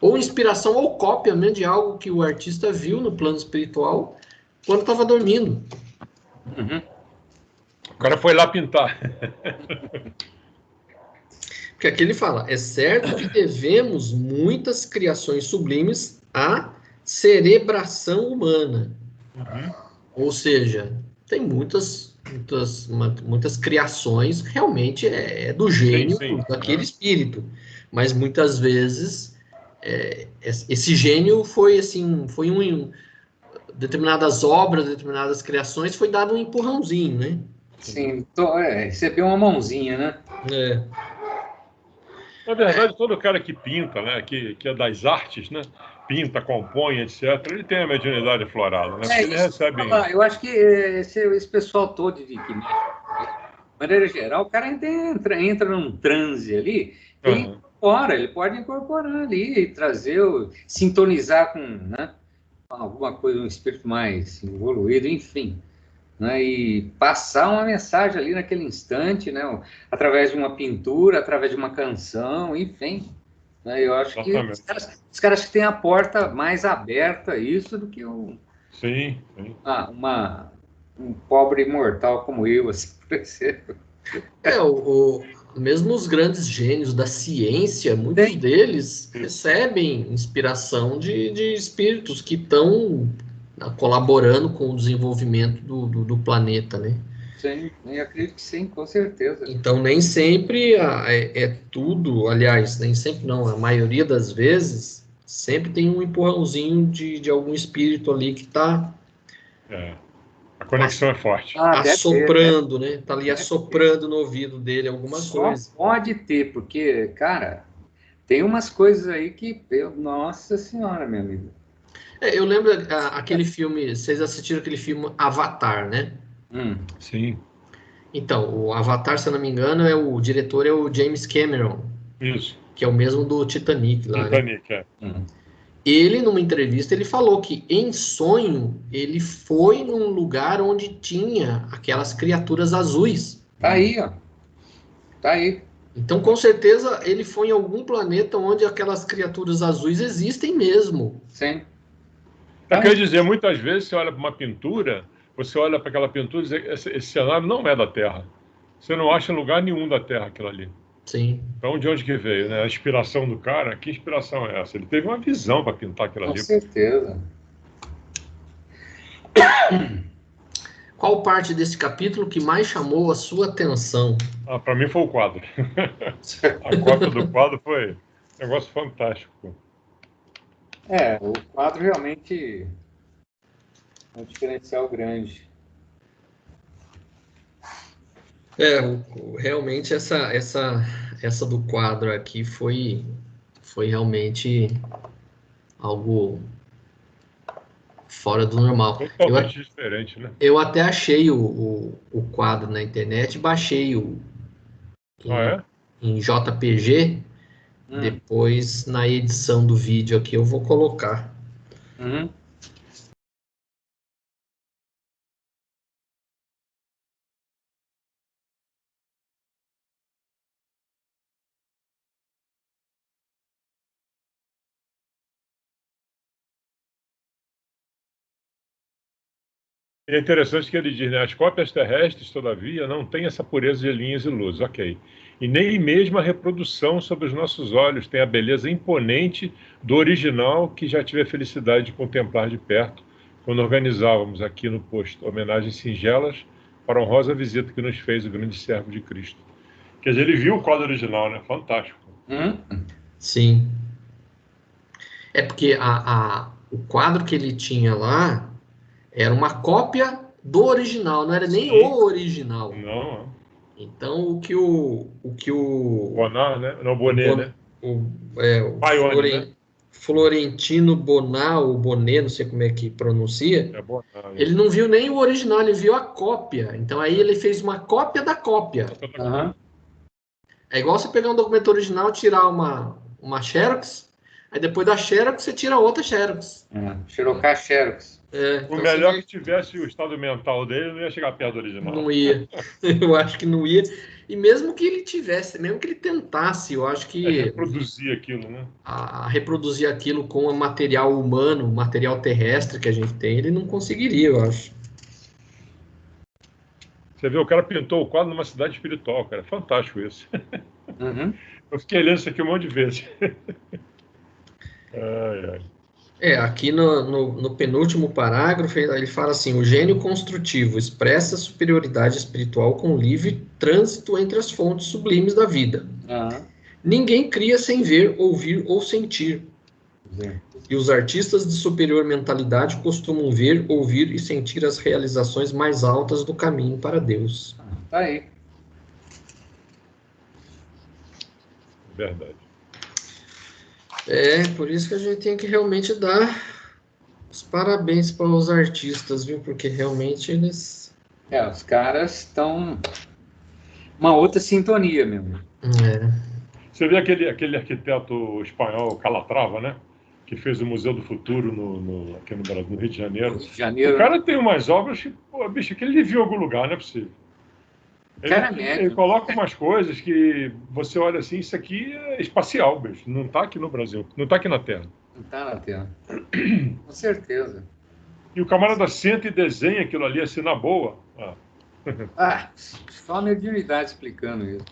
ou inspiração ou cópia mesmo de algo que o artista viu no plano espiritual quando estava dormindo. O cara foi lá pintar. Porque aqui ele fala, é certo que devemos muitas criações sublimes à cerebração humana. Ou seja, tem muitas criações, realmente é do gênio daquele espírito. Mas muitas vezes esse gênio foi assim, determinadas obras, determinadas criações, foi dado um empurrãozinho, né? Sim, recebeu uma mãozinha, né? Na verdade, todo cara que pinta, né, que é das artes, né, pinta, compõe, etc., ele tem a mediunidade aflorada, né? Porque ele recebe... Eu acho que esse pessoal todo que mexe, de maneira geral, o cara entra num transe ali, ele pode incorporar ali, e trazer, sintonizar com, né, alguma coisa, um espírito mais evoluído, enfim, né, e passar uma mensagem ali naquele instante, né, através de uma pintura, através de uma canção, enfim. Né, eu acho que os caras que têm a porta mais aberta a isso do que um pobre mortal como eu, assim, por exemplo. Mesmo os grandes gênios da ciência, muitos deles recebem inspiração de espíritos que estão colaborando com o desenvolvimento do planeta, né? Sim, eu acredito que sim, com certeza. Então, nem sempre é tudo, aliás, nem sempre não, a maioria das vezes, sempre tem um empurrãozinho de algum espírito ali que está A conexão é forte. Assoprando, né? Tá ali assoprando no ouvido dele alguma coisa. Pode ter, porque, cara, tem umas coisas aí que, nossa senhora, meu amigo. Eu lembro aquele filme, vocês assistiram aquele filme Avatar, né? Sim. Então, o Avatar, se eu não me engano, o diretor é o James Cameron. Isso. Que é o mesmo do Titanic lá, Titanic, né? Ele, numa entrevista, ele falou que em sonho, ele foi num lugar onde tinha aquelas criaturas azuis. Tá aí, ó. Tá aí. Então, com certeza, ele foi em algum planeta onde aquelas criaturas azuis existem mesmo. Sim. Quer dizer, muitas vezes você olha para uma pintura, você olha para aquela pintura e diz, esse cenário não é da Terra. Você não acha em lugar nenhum da Terra aquilo ali. Sim. Então, de onde que veio, né? A inspiração do cara, que inspiração é essa? Ele teve uma visão para pintar aquilo ali. Com certeza. Qual parte desse capítulo que mais chamou a sua atenção? Para mim foi o quadro. A cópia do quadro foi um negócio fantástico. O quadro realmente é um diferencial grande. Realmente essa do quadro aqui foi realmente algo fora do normal. Totalmente diferente, né? Eu até achei o quadro na internet, baixei em JPG. Depois, na edição do vídeo aqui, eu vou colocar. É interessante que ele diz, né? As cópias terrestres, todavia, não têm essa pureza de linhas e luzes, ok. E nem mesmo a reprodução sob os nossos olhos tem a beleza imponente do original que já tive a felicidade de contemplar de perto quando organizávamos aqui no posto homenagens singelas para a honrosa visita que nos fez o grande servo de Cristo. Quer dizer, ele viu o quadro original, né? Fantástico. Sim. É porque o quadro que ele tinha lá era uma cópia do original, não era nem o original. Não. Então, o que o Bonar, né? Não, Bonet, né? Florentino Bonar, ou Bonet, não sei como é que pronuncia, Bonar, ele não viu nem o original, ele viu a cópia. Então, aí ele fez uma cópia da cópia. É igual você pegar um documento original, tirar uma Xerox, aí depois da Xerox você tira outra Xerox. Xerocar Xerox. O melhor que tivesse o estado mental dele, não ia chegar perto do original. Não ia. Eu acho que não ia. E mesmo que ele tivesse, mesmo que ele tentasse, eu acho que... reproduzir aquilo, né? Reproduzir aquilo com o material humano, o material terrestre que a gente tem, ele não conseguiria, eu acho. Você vê, o cara pintou o quadro numa cidade espiritual, cara. Fantástico isso. Eu fiquei lendo isso aqui um monte de vezes. Aqui no penúltimo parágrafo, ele fala assim: o gênio construtivo expressa superioridade espiritual com livre trânsito entre as fontes sublimes da vida. Ninguém cria sem ver, ouvir ou sentir. E os artistas de superior mentalidade costumam ver, ouvir e sentir as realizações mais altas do caminho para Deus. Tá aí. Verdade. Por isso que a gente tem que realmente dar os parabéns para os artistas, viu? Porque realmente eles... os caras estão uma outra sintonia mesmo. Você vê aquele arquiteto espanhol, Calatrava, né? Que fez o Museu do Futuro aqui no Brasil, no Rio de Janeiro. O cara tem umas obras que, bicho, que ele viu em algum lugar, não é possível. Ele coloca umas coisas que você olha assim, isso aqui é espacial, bicho. Não está aqui no Brasil, não está aqui na Terra. Não está na Terra. Com certeza. E o camarada senta e desenha aquilo ali assim na boa. Só a mediunidade explicando isso.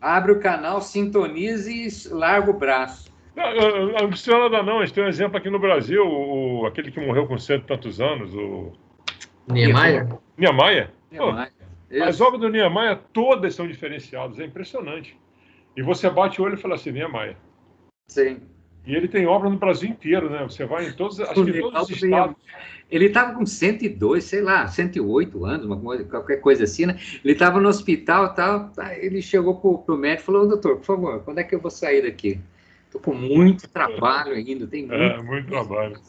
Abre o canal, sintonize e larga o braço. Não precisa nada não, a gente tem um exemplo aqui no Brasil, aquele que morreu com 100 e tantos anos, o... Niemeyer? As obras do Niemeyer todas são diferenciadas, é impressionante. E você bate o olho e fala assim, Niemeyer. Sim. E ele tem obra no Brasil inteiro, né? Você vai em todos, acho que em todos os estados. Ele estava com 102, sei lá, 108 anos, qualquer coisa assim, né? Ele estava no hospital e tal, ele chegou para o médico e falou, doutor, por favor, quando é que eu vou sair daqui? Estou com muito trabalho ainda, tem muito trabalho.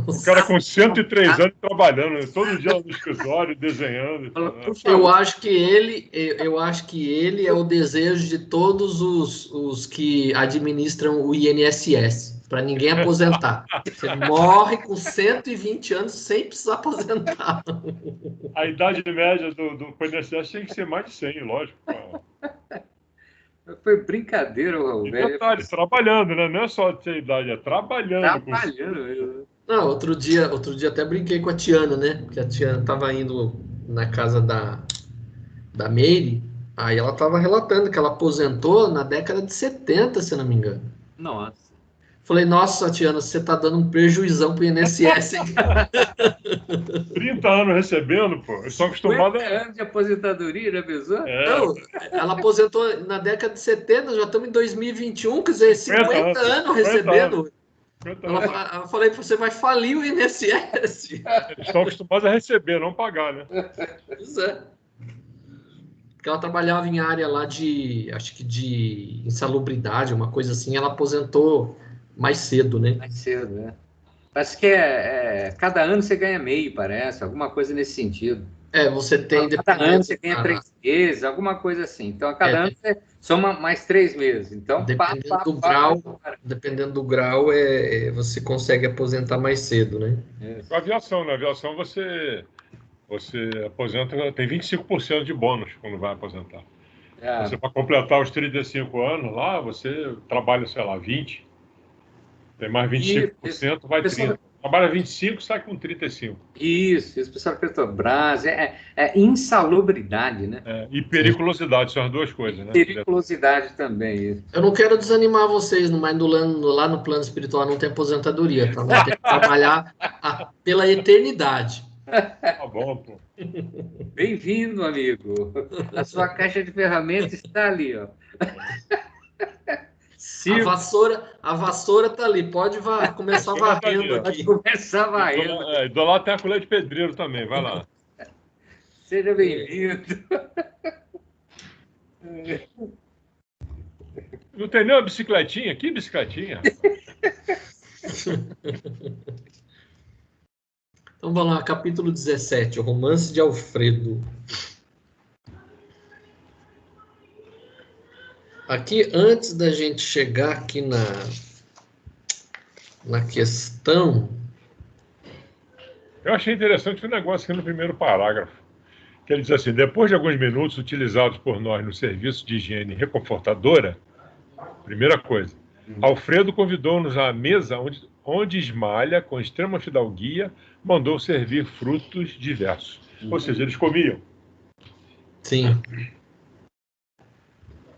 O cara com 103 anos trabalhando, todo dia no escritório, desenhando. Eu acho que ele é o desejo de todos os que administram o INSS, para ninguém aposentar. Você morre com 120 anos sem precisar aposentar. A idade média do INSS tem que ser mais de 100, lógico. Foi brincadeira, velho. Detalhe, trabalhando, né? Não é só ter idade, é trabalhando. Não, outro dia até brinquei com a Tiana, né? Porque a Tiana estava indo na casa da Meire, aí ela estava relatando que ela aposentou na década de 70, se não me engano. Nossa. Falei, nossa, Tiana, você está dando um prejuizão pro INSS. 30 anos recebendo, pô. Eu sou acostumado a... 50 anos de aposentadoria, já pensou? Não, ela aposentou na década de 70, já estamos em 2021, quer dizer, 50 anos recebendo. Eu falei, você vai falir o INSS. Eles estão acostumados a receber, não pagar, né? Pois é. Porque ela trabalhava em área lá acho que de insalubridade, uma coisa assim, ela aposentou mais cedo, né? Mais cedo, né? Parece que cada ano você ganha meio, parece, alguma coisa nesse sentido. Você tem... Cada ano você ganha 3 meses, alguma coisa assim. Então, a cada ano você soma mais 3 meses. Então, dependendo do grau, você consegue aposentar mais cedo, né? Na aviação, você aposenta, tem 25% de bônus quando vai aposentar. Você, para completar os 35 anos lá, você trabalha, sei lá, 20, tem mais 25%, vai 30%. Trabalha 25, sai com 35. Isso, o pessoal Petrobras, é insalubridade, né? E periculosidade, são as duas coisas, né? Periculosidade também. Eu não quero desanimar vocês, mas lá no plano espiritual não tem aposentadoria, tá? Vai ter que trabalhar pela eternidade. Tá bom, pô. Bem-vindo, amigo. A sua caixa de ferramentas está ali, ó. A vassoura tá ali, pode começar varrendo aqui. Pode começar varrendo. Do lado tem a colher de pedreiro também, vai lá. Seja bem-vindo. Não tem nem uma bicicletinha? Que bicicletinha? Então vamos lá, capítulo 17, o romance de Alfredo. Aqui, antes da gente chegar aqui na questão... Eu achei interessante o negócio aqui no primeiro parágrafo, que ele diz assim, depois de alguns minutos utilizados por nós no serviço de higiene reconfortadora, primeira coisa, Alfredo convidou-nos à mesa onde Ismalha, com extrema fidalguia, mandou servir frutos diversos. Ou seja, eles comiam. Sim.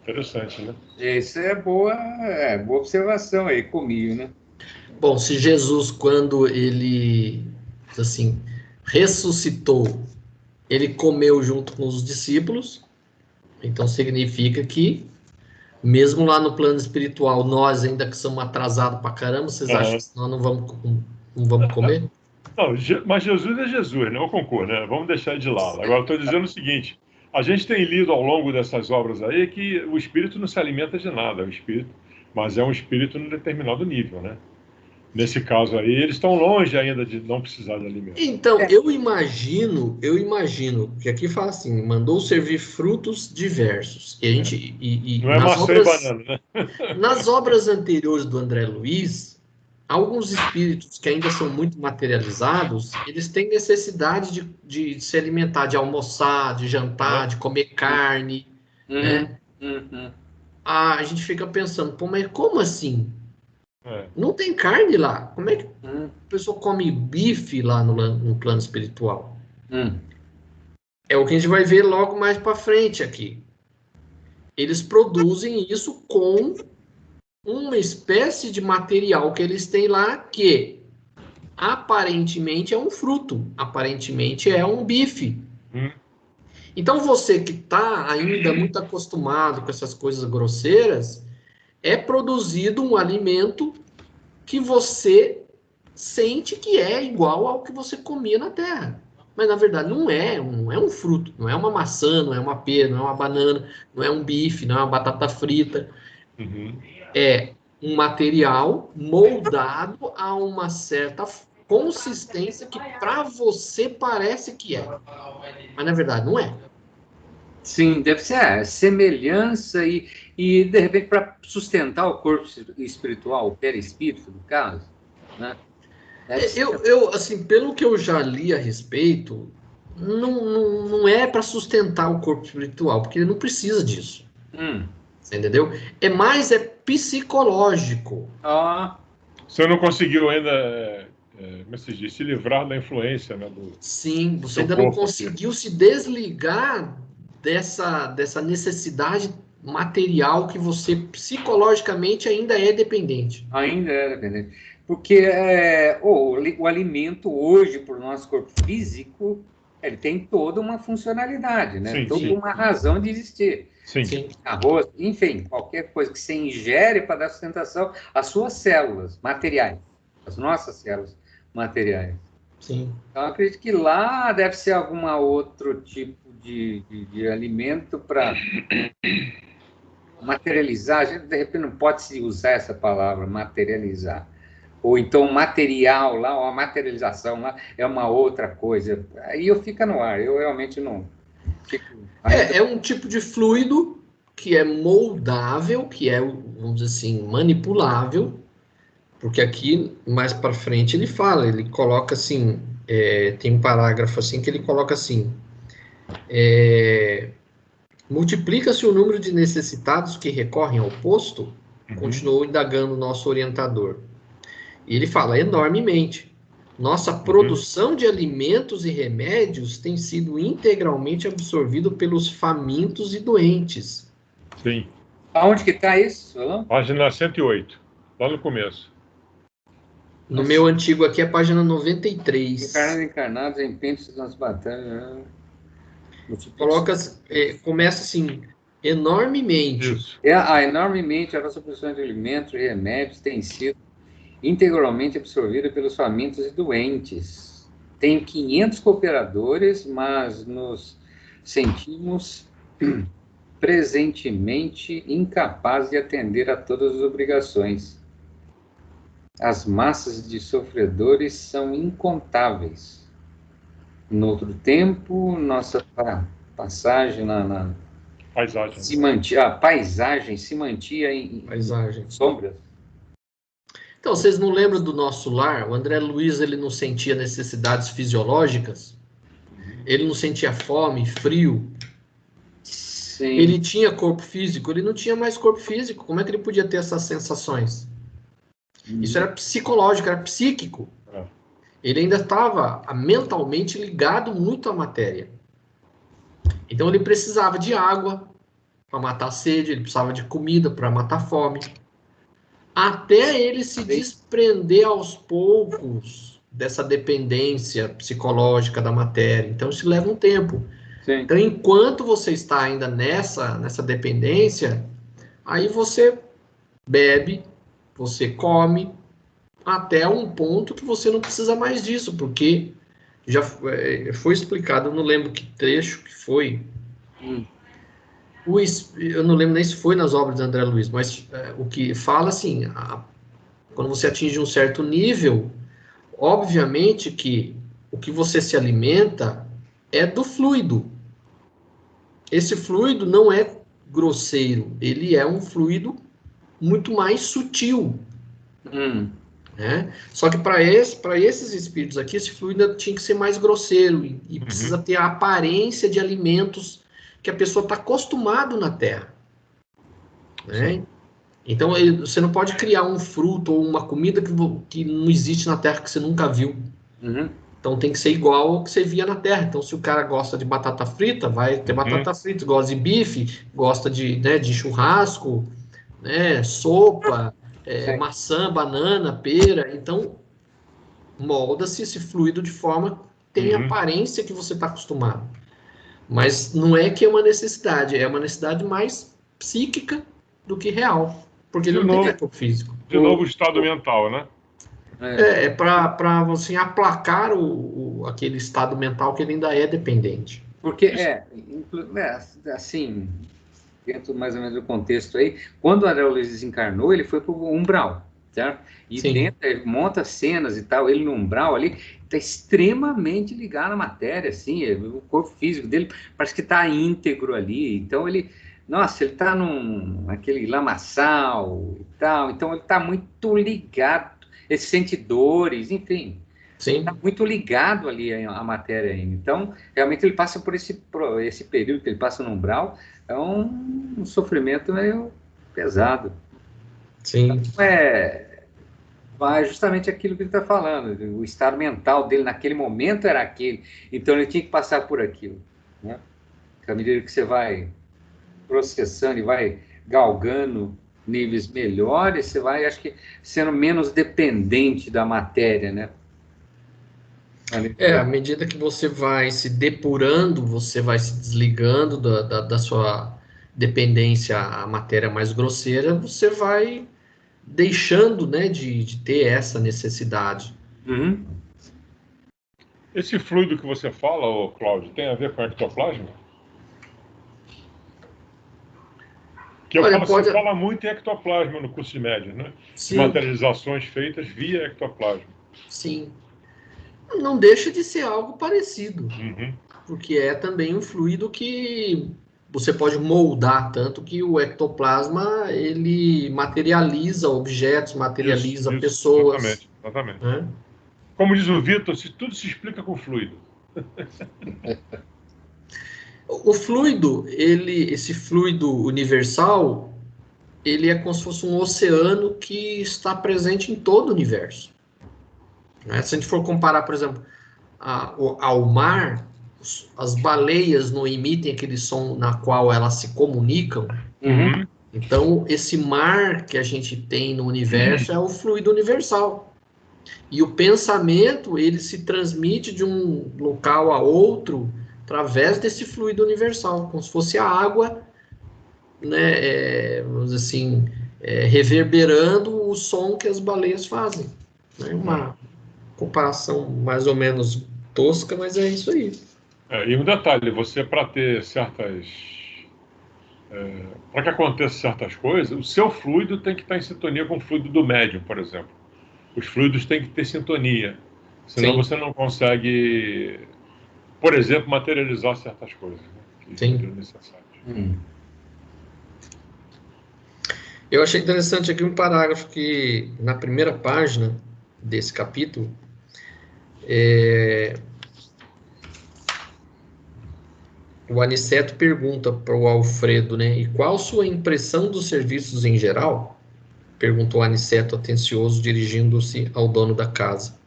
Interessante, né? Isso é boa observação aí, comigo, né? Bom, se Jesus, quando ele, assim, ressuscitou, ele comeu junto com os discípulos, então significa que, mesmo lá no plano espiritual, nós ainda que somos atrasados pra caramba, vocês acham que nós não vamos comer? Não, mas Jesus é Jesus, né? Eu concordo, né? Vamos deixar de lado. Agora, eu estou dizendo o seguinte... A gente tem lido ao longo dessas obras aí que o espírito não se alimenta de nada, mas é um espírito num determinado nível, né? Nesse caso aí, eles estão longe ainda de não precisar de alimento. Então, eu imagino, que aqui fala assim, mandou servir frutos diversos. E a gente, não é maçã e banana, né? Nas obras anteriores do André Luiz, alguns espíritos que ainda são muito materializados, eles têm necessidade de se alimentar, de almoçar, de jantar, de comer carne, né? A gente fica pensando, pô, mas como assim? Não tem carne lá? Como é que a pessoa come bife lá no plano espiritual? É o que a gente vai ver logo mais para frente aqui. Eles produzem isso com uma espécie de material que eles têm lá que aparentemente é um fruto, aparentemente é um bife. Então você que está ainda muito acostumado com essas coisas grosseiras, é produzido um alimento que você sente que é igual ao que você comia na terra. Mas, na verdade, não é um fruto, não é uma maçã, não é uma pera, não é uma banana, não é um bife, não é uma batata frita. É um material moldado a uma certa consistência que para você parece que é. Mas, na verdade, não é. Sim, deve ser semelhança e de repente, para sustentar o corpo espiritual, o perispírito, no caso, né? Eu, assim, pelo que eu já li a respeito, não é para sustentar o corpo espiritual, porque ele não precisa disso. Você entendeu? É psicológico. Você não conseguiu ainda, como se diz, se livrar da influência, né? Sim, você ainda não conseguiu se desligar dessa necessidade material que você psicologicamente ainda é dependente. Ainda é dependente. Porque o alimento hoje, para o nosso corpo físico, ele tem toda uma funcionalidade, né? Sim, toda uma razão de existir. Sim. Arroz, enfim, qualquer coisa que você ingere para dar sustentação às suas células materiais, às nossas células materiais. Sim. Então, eu acredito que lá deve ser algum outro tipo de alimento para materializar. A gente, de repente, não pode se usar essa palavra, materializar. Ou então, material lá, ou a materialização lá é uma outra coisa. Aí eu fico no ar, eu realmente não... É um tipo de fluido que é moldável, que é, vamos dizer assim, manipulável, porque aqui, mais para frente, ele coloca assim, tem um parágrafo assim que ele coloca assim, multiplica-se o número de necessitados que recorrem ao posto, continuou indagando o nosso orientador. E ele fala, enormemente. Nossa produção de alimentos e remédios tem sido integralmente absorvido pelos famintos e doentes. Sim. Aonde que está isso, Solon? Página 108, lá no começo. No meu antigo aqui é a página 93. Encarnados em pentos das batalhas. Começa assim, enormemente. Isso. Enormemente a nossa produção de alimentos e remédios tem sido integralmente absorvida pelos famintos e doentes. Tem 500 cooperadores, mas nos sentimos presentemente incapazes de atender a todas as obrigações. As massas de sofredores são incontáveis. No outro tempo, nossa passagem na paisagem. A paisagem se mantinha em sombras. Então, vocês não lembram do nosso lar? O André Luiz, ele não sentia necessidades fisiológicas? Ele não sentia fome, frio? Sim. Ele tinha corpo físico? Ele não tinha mais corpo físico. Como é que ele podia ter essas sensações? Isso era psicológico, era psíquico. Ele ainda estava mentalmente ligado muito à matéria. Então, ele precisava de água para matar a sede, ele precisava de comida para matar a fome. Até ele se desprender aos poucos dessa dependência psicológica da matéria. Então, isso leva um tempo. Sim. Então, enquanto você está ainda nessa dependência, aí você bebe, você come, até um ponto que você não precisa mais disso, porque já foi explicado, eu não lembro que trecho que foi. Eu não lembro nem se foi nas obras de André Luiz, mas o que fala assim, quando você atinge um certo nível, obviamente que o que você se alimenta é do fluido. Esse fluido não é grosseiro, ele é um fluido muito mais sutil. Né? Só que para esses espíritos aqui, esse fluido tinha que ser mais grosseiro e precisa ter a aparência de alimentos que a pessoa está acostumado na Terra. Né? Então, você não pode criar um fruto ou uma comida que não existe na Terra, que você nunca viu. Então, tem que ser igual ao que você via na Terra. Então, se o cara gosta de batata frita, vai ter batata frita. Gosta de bife, gosta de churrasco, né, sopa, maçã, banana, pera. Então, molda-se esse fluido de forma que tem a aparência que você está acostumado. Mas não é que é uma necessidade, é uma necessidade mais psíquica do que real. Porque ele não tem corpo físico. De novo, o estado mental, né? É para você aplacar aquele estado mental que ele ainda é dependente. Porque, assim, dentro mais ou menos do contexto aí, quando o André Luiz desencarnou, ele foi para o umbral, certo? E Sim. dentro, ele monta cenas e tal, ele no umbral ali, está extremamente ligado à matéria, assim, o corpo físico dele parece que está íntegro ali, então ele, nossa, ele está naquele lamaçal e tal, então ele está muito ligado, ele sente dores, enfim, Sim. está muito ligado ali à matéria ainda. Então, realmente ele passa por esse período que ele passa no umbral, é um sofrimento meio pesado. Sim. Então, vai justamente aquilo que ele está falando, o estado mental dele naquele momento era aquele, então ele tinha que passar por aquilo, né? À medida que você vai processando e vai galgando níveis melhores, você vai, acho que, sendo menos dependente da matéria, né? À medida que você vai se depurando, você vai se desligando da sua dependência à matéria mais grosseira, você vai deixando, né, de ter essa necessidade. Uhum. Esse fluido que você fala, Cláudio, tem a ver com ectoplasma? Que se fala muito em ectoplasma no curso de média, né? Sim. De materializações feitas via ectoplasma. Sim. Não deixa de ser algo parecido, Uhum. porque é também um fluido que você pode moldar, tanto que o ectoplasma, ele materializa objetos, materializa pessoas. Exatamente. Né? Como diz o Vitor, tudo se explica com fluido. O fluido, esse fluido universal, ele é como se fosse um oceano que está presente em todo o universo. Né? Se a gente for comparar, por exemplo, ao mar, as baleias não emitem aquele som na qual elas se comunicam. Uhum. Então, esse mar que a gente tem no universo é o fluido universal. E o pensamento, ele se transmite de um local a outro através desse fluido universal, como se fosse a água, né, vamos dizer assim, reverberando o som que as baleias fazem. Né? Uma comparação mais ou menos tosca, mas é isso aí. E um detalhe, você para ter certas... para que aconteça certas coisas, o seu fluido tem que estar em sintonia com o fluido do médium, por exemplo. Os fluidos têm que ter sintonia, senão Sim. você não consegue, por exemplo, materializar certas coisas, né, que seriam necessárias. Eu achei interessante aqui um parágrafo que, na primeira página desse capítulo, o Aniceto pergunta para o Alfredo, né? E qual sua impressão dos serviços em geral? Perguntou o Aniceto atencioso, dirigindo-se ao dono da casa.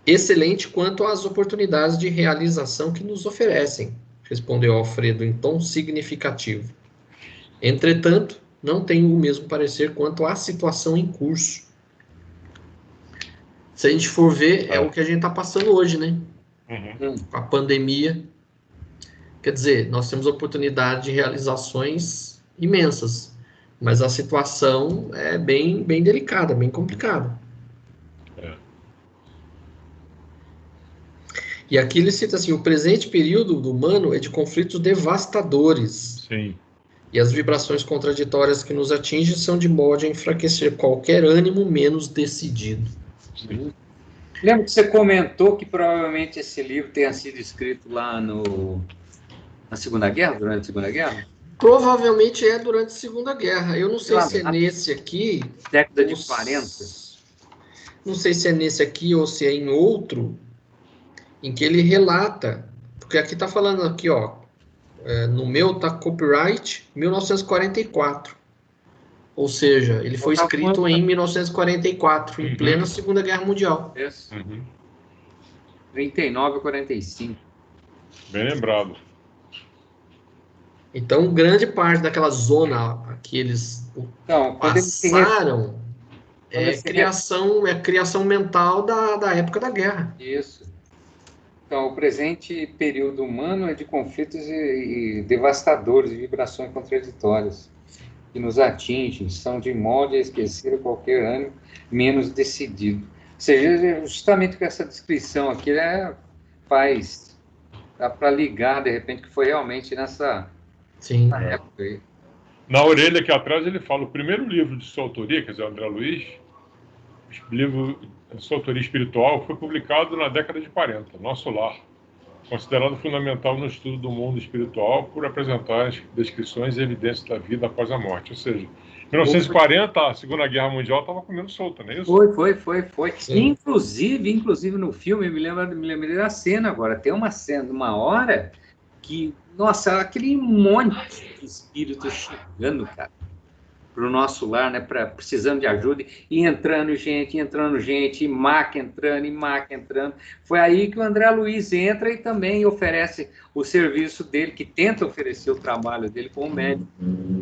Excelente quanto às oportunidades de realização que nos oferecem, respondeu Alfredo em tom significativo. Entretanto, não tenho o mesmo parecer quanto à situação em curso. Se a gente for ver, é o que a gente está passando hoje, né? Com a pandemia. Quer dizer, nós temos oportunidade de realizações imensas, mas a situação é bem delicada, bem complicada. E aqui ele cita assim, o presente período do humano é de conflitos devastadores. Sim. E as vibrações contraditórias que nos atingem são de modo a enfraquecer qualquer ânimo menos decidido. Sim. Lembra que você comentou que provavelmente esse livro tenha sido escrito lá na Segunda Guerra, durante a Segunda Guerra? Provavelmente é durante a Segunda Guerra. Eu não sei se é nesse aqui. Década de 40. Não sei se é nesse aqui ou se é em outro, em que ele relata, porque aqui está falando aqui, ó, no meu tá copyright 1944. Ou seja, ele foi escrito em 1944, em plena Segunda Guerra Mundial. Isso. 39 a 45. Bem lembrado. Então, grande parte daquela zona que eles passaram é criação mental da época da guerra. Isso. Então, o presente período humano é de conflitos e devastadores, de vibrações contraditórias, que nos atingem, são de modo a esquecer qualquer ânimo menos decidido. seja, justamente com essa descrição aqui, né, dá para ligar, de repente, que foi realmente nessa época aí. Na orelha aqui atrás ele fala, o primeiro livro de sua autoria, quer dizer, André Luiz, o livro de sua autoria espiritual, foi publicado na década de 40, Nosso Lar, considerado fundamental no estudo do mundo espiritual por apresentar as descrições e evidências da vida após a morte. Ou seja, em 1940, a Segunda Guerra Mundial estava comendo solta, não é isso? Foi. Inclusive no filme, eu me lembrei da cena agora. Tem uma cena, uma hora, que, nossa, aquele monte de espíritos chegando, cara, para o nosso lar, né, precisando de ajuda, e entrando gente, e maca entrando. Foi aí que o André Luiz entra e também oferece o serviço dele, que tenta oferecer o trabalho dele como médico.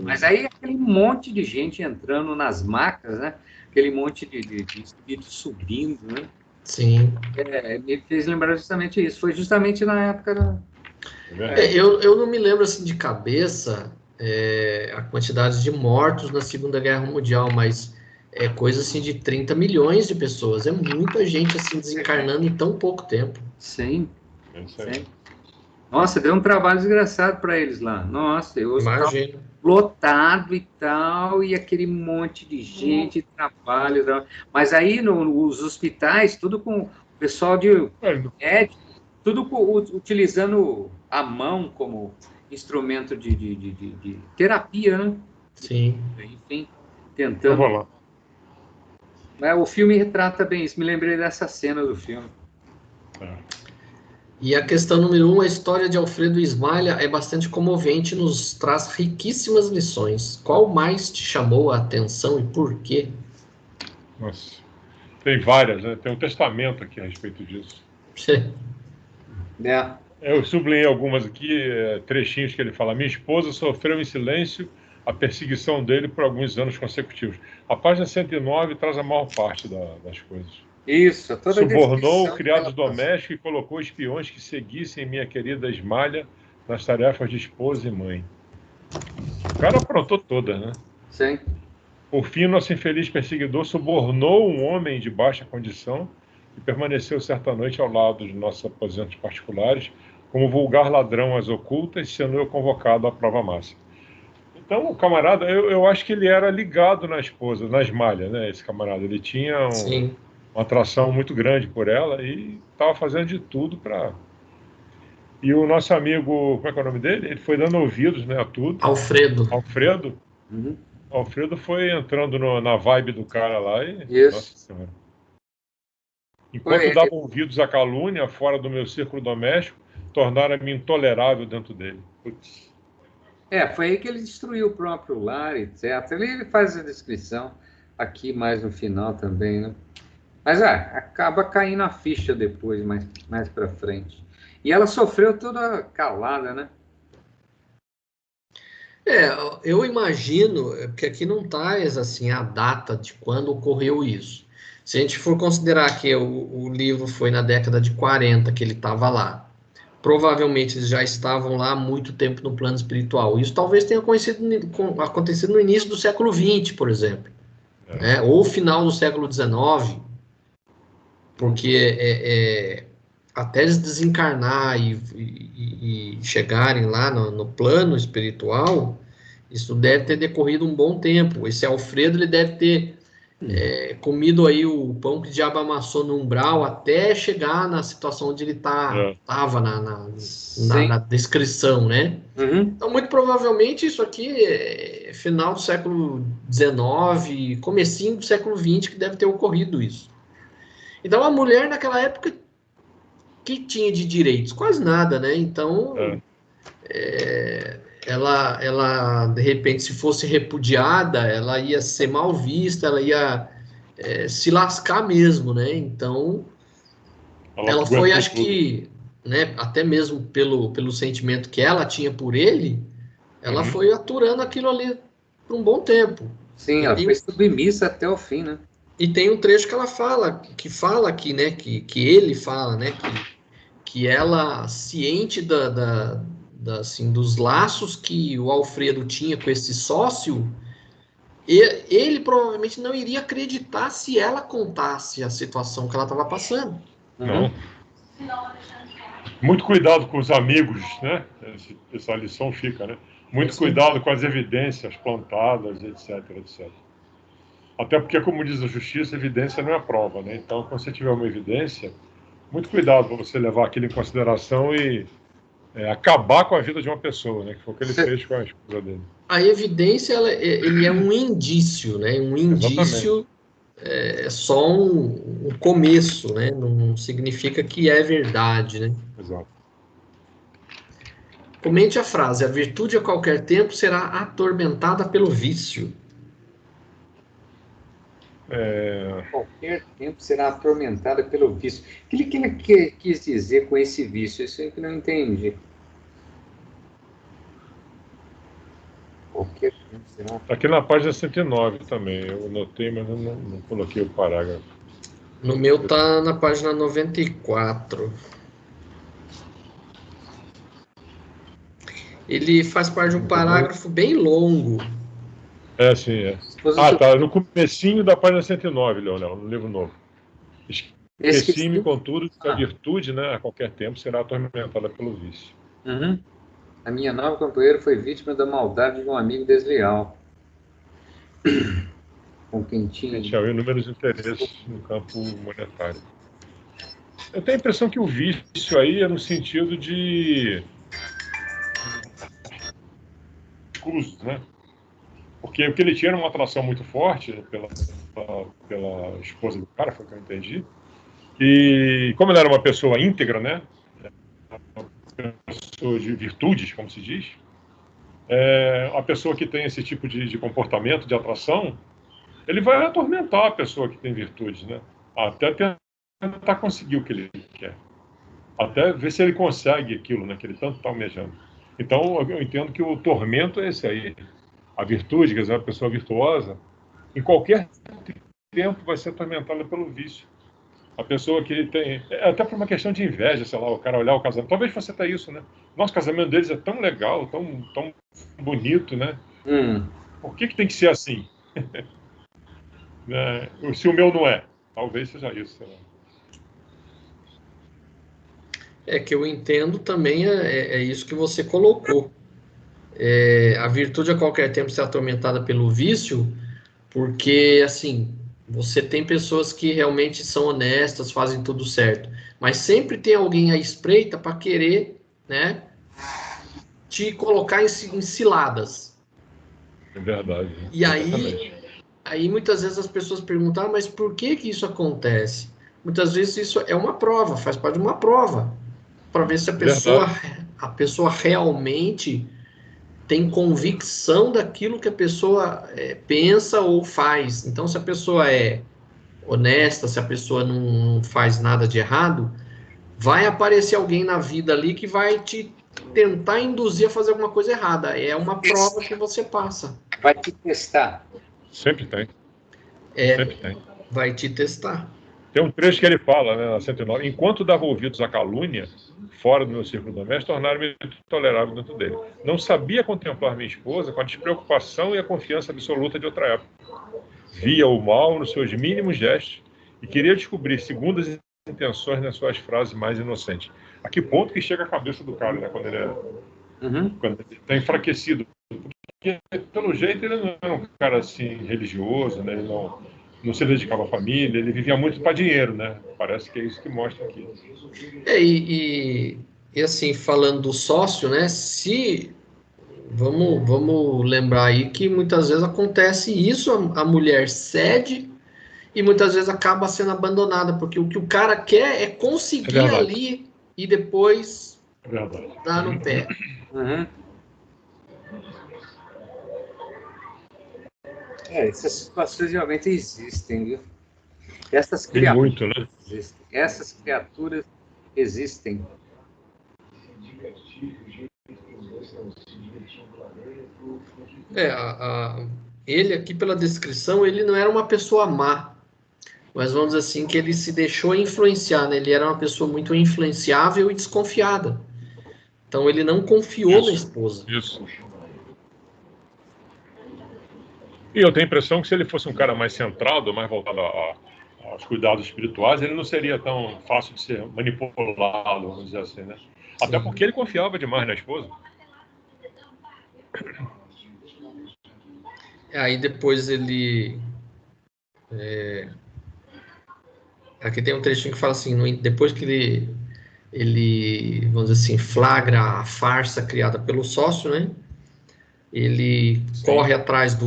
Mas aí aquele monte de gente entrando nas macas, né, aquele monte de espíritos subindo, né? Sim. Me fez lembrar justamente isso. Foi justamente na época da... Eu não me lembro assim de cabeça a quantidade de mortos na Segunda Guerra Mundial, mas é coisa assim de 30 milhões de pessoas. É muita gente assim desencarnando em tão pouco tempo. Sim. Nossa, deu um trabalho desgraçado para eles lá. Nossa, eu imagino. Lotado e tal, e aquele monte de gente, trabalho. Mas aí nos hospitais, tudo com o pessoal de médico, tudo utilizando a mão como instrumento de terapia, né? Sim. Enfim, tentando. O filme retrata bem isso, me lembrei dessa cena do filme. E a questão número 1, a história de Alfredo Ismalha é bastante comovente, nos traz riquíssimas lições. Qual mais te chamou a atenção e por quê? Nossa, tem várias, né? Tem um testamento aqui a respeito disso. Eu sublinhei algumas aqui, trechinhos que ele fala. Minha esposa sofreu em silêncio a perseguição dele por alguns anos consecutivos. A página 109 traz a maior parte das coisas. Isso, toda subornou criados domésticos e colocou espiões que seguissem minha querida Ismalha nas tarefas de esposa e mãe. O cara aprontou todas, né? Sim. Por fim, nosso infeliz perseguidor subornou um homem de baixa condição e permaneceu certa noite ao lado de nossos aposentos particulares como vulgar ladrão às ocultas, sendo eu convocado à prova máxima. Então, o camarada, eu acho que ele era ligado na esposa, na Ismalha, né? Esse camarada, ele tinha uma atração muito grande por ela e estava fazendo de tudo para... E o nosso amigo, como é que é o nome dele? Ele foi dando ouvidos, né, a tudo. Alfredo. Uhum. Alfredo foi entrando na vibe do cara lá e... Isso. Nossa Senhora. Enquanto dava ouvidos à calúnia fora do meu círculo doméstico, tornara-me intolerável dentro dele. Putz. Foi aí que ele destruiu o próprio lar, etc. Ele faz a descrição aqui mais no final também, né? Mas acaba caindo a ficha depois, mais para frente. E ela sofreu toda calada, né? Eu imagino, porque aqui não traz assim a data de quando ocorreu isso. Se a gente for considerar que o livro foi na década de 40 que ele estava lá, provavelmente eles já estavam lá há muito tempo no plano espiritual. Isso talvez tenha acontecido no início do século XX, por exemplo, né? Ou final do século XIX, porque até eles desencarnar e chegarem lá no plano espiritual, isso deve ter decorrido um bom tempo. Esse Alfredo, ele deve ter comido aí o pão que o diabo amassou no umbral até chegar na situação onde ele estava na descrição, né? Uhum. Então, muito provavelmente, isso aqui é final do século XIX, comecinho do século XX, que deve ter ocorrido isso. Então, a mulher, naquela época, que tinha de direitos? Quase nada, né? Então, ela, de repente, se fosse repudiada, ela ia ser mal vista, ela ia se lascar mesmo, né? Então, ela foi, acho que, né, até mesmo pelo sentimento que ela tinha por ele, ela foi aturando aquilo ali por um bom tempo. Sim, ela foi submissa até o fim, né? E tem um trecho que ela fala aqui, né, que ele fala, né, que ela, ciente assim, dos laços que o Alfredo tinha com esse sócio, ele provavelmente não iria acreditar se ela contasse a situação que ela estava passando. Não. Muito cuidado com os amigos, né? Essa lição fica, né? Muito cuidado com as evidências plantadas, etc, etc. Até porque, como diz a justiça, evidência não é prova, né? Então, quando você tiver uma evidência, muito cuidado para você levar aquilo em consideração e acabar com a vida de uma pessoa, né? Que foi o que ele fez com a esposa dele. A evidência, ele é um indício, né? Um indício é só um começo, né? Não significa que é verdade, né? Exato. Comente a frase: a virtude a qualquer tempo será atormentada pelo vício. Qualquer tempo será atormentada pelo vício. O que ele quis dizer com esse vício? Isso aí que eu não entendi. Qualquer tempo será... Aqui na página 109 também. Eu anotei, mas eu não coloquei o parágrafo. No meu tá na página 94. Ele faz parte de um parágrafo bem longo. Sim, é. Tá. No comecinho da página 109, Leonel, no livro novo. Esqueci-me, contudo, que a virtude, né, a qualquer tempo, será atormentada pelo vício. Uhum. A minha nova companheira foi vítima da maldade de um amigo desleal. Com quem tinha inúmeros interesses no campo monetário. Eu tenho a impressão que o vício aí é no sentido de exclusos, né? Porque o que ele tinha era uma atração muito forte pela esposa do cara, foi o que eu entendi. E como ele era uma pessoa íntegra, né? Uma pessoa de virtudes, como se diz, a pessoa que tem esse tipo de comportamento, de atração, ele vai atormentar a pessoa que tem virtudes, né? Até tentar conseguir o que ele quer. Até ver se ele consegue aquilo, né, que ele tanto está almejando. Então, eu entendo que o tormento é esse aí. A virtude, quer dizer, a pessoa virtuosa, em qualquer tempo vai ser atormentada pelo vício. A pessoa que tem... até por uma questão de inveja, sei lá, o cara olhar o casamento. Talvez você tenha isso, né? Nosso casamento deles é tão legal, tão bonito, né? Por que tem que ser assim? Né? Se o meu não é. Talvez seja isso, sei lá. Que eu entendo também é isso que você colocou. A virtude a qualquer tempo ser atormentada pelo vício, porque, assim, você tem pessoas que realmente são honestas, fazem tudo certo, mas sempre tem alguém à espreita para querer, né, te colocar em ciladas. É verdade. E aí muitas vezes as pessoas perguntam, mas por que isso acontece? Muitas vezes isso é uma prova, faz parte de uma prova, para ver se a pessoa realmente tem convicção daquilo que a pessoa pensa ou faz. Então, se a pessoa é honesta, se a pessoa não faz nada de errado, vai aparecer alguém na vida ali que vai te tentar induzir a fazer alguma coisa errada. É uma prova que você passa. Vai te testar. Sempre tem. Sempre tem. Vai te testar. Tem um trecho que ele fala, né, na 109, enquanto dava ouvidos à calúnia, fora do meu círculo doméstico, tornaram-me intolerável dentro dele. Não sabia contemplar minha esposa com a despreocupação e a confiança absoluta de outra época. Via o mal nos seus mínimos gestos e queria descobrir segundas intenções nas suas frases mais inocentes. A que ponto que chega a cabeça do cara, né, quando ele está enfraquecido? Porque, pelo jeito, ele não era um cara assim religioso, né? Ele não se dedicava à família, ele vivia muito para dinheiro, né? Parece que é isso que mostra aqui. E assim, falando do sócio, né? Vamos lembrar aí que muitas vezes acontece isso, a mulher cede e muitas vezes acaba sendo abandonada, porque o que o cara quer é conseguir ali e depois dar no pé. Essas situações realmente existem, viu? Essas criaturas existem. Ele aqui, pela descrição, ele não era uma pessoa má, mas vamos dizer assim, que ele se deixou influenciar, né? Ele era uma pessoa muito influenciável e desconfiada. Então ele não confiou na esposa. Isso. E eu tenho a impressão que se ele fosse um cara mais centrado, mais voltado aos cuidados espirituais, ele não seria tão fácil de ser manipulado, vamos dizer assim, né? Sim. Até porque ele confiava demais na esposa. Aí depois ele... Aqui tem um trechinho que fala assim, depois que ele, vamos dizer assim, flagra a farsa criada pelo sócio, né? Ele corre atrás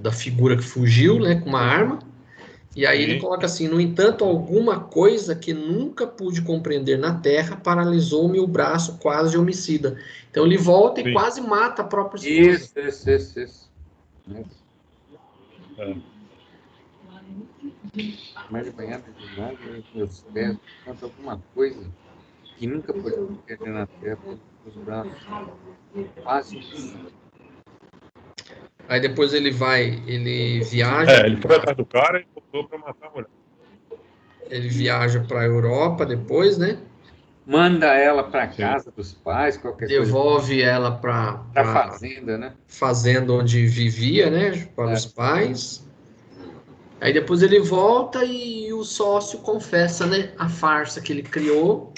da figura que fugiu, né, com uma arma, e aí ele coloca assim: no entanto, alguma coisa que nunca pude compreender na Terra paralisou-me o braço quase de homicida. Então ele volta e quase mata a própria esposa. Isso. Mas de manhã, meus pés, enquanto alguma coisa que nunca pude compreender na Terra, os braços quase homicida. Aí depois ele viaja. Ele foi atrás do cara e voltou para matar a mulher. Ele viaja para a Europa depois, né? Manda ela para casa dos pais, qualquer coisa. Devolve ela para a fazenda, né? Fazenda onde vivia, né? Para os pais. Aí depois ele volta e o sócio confessa, né? A farsa que ele criou.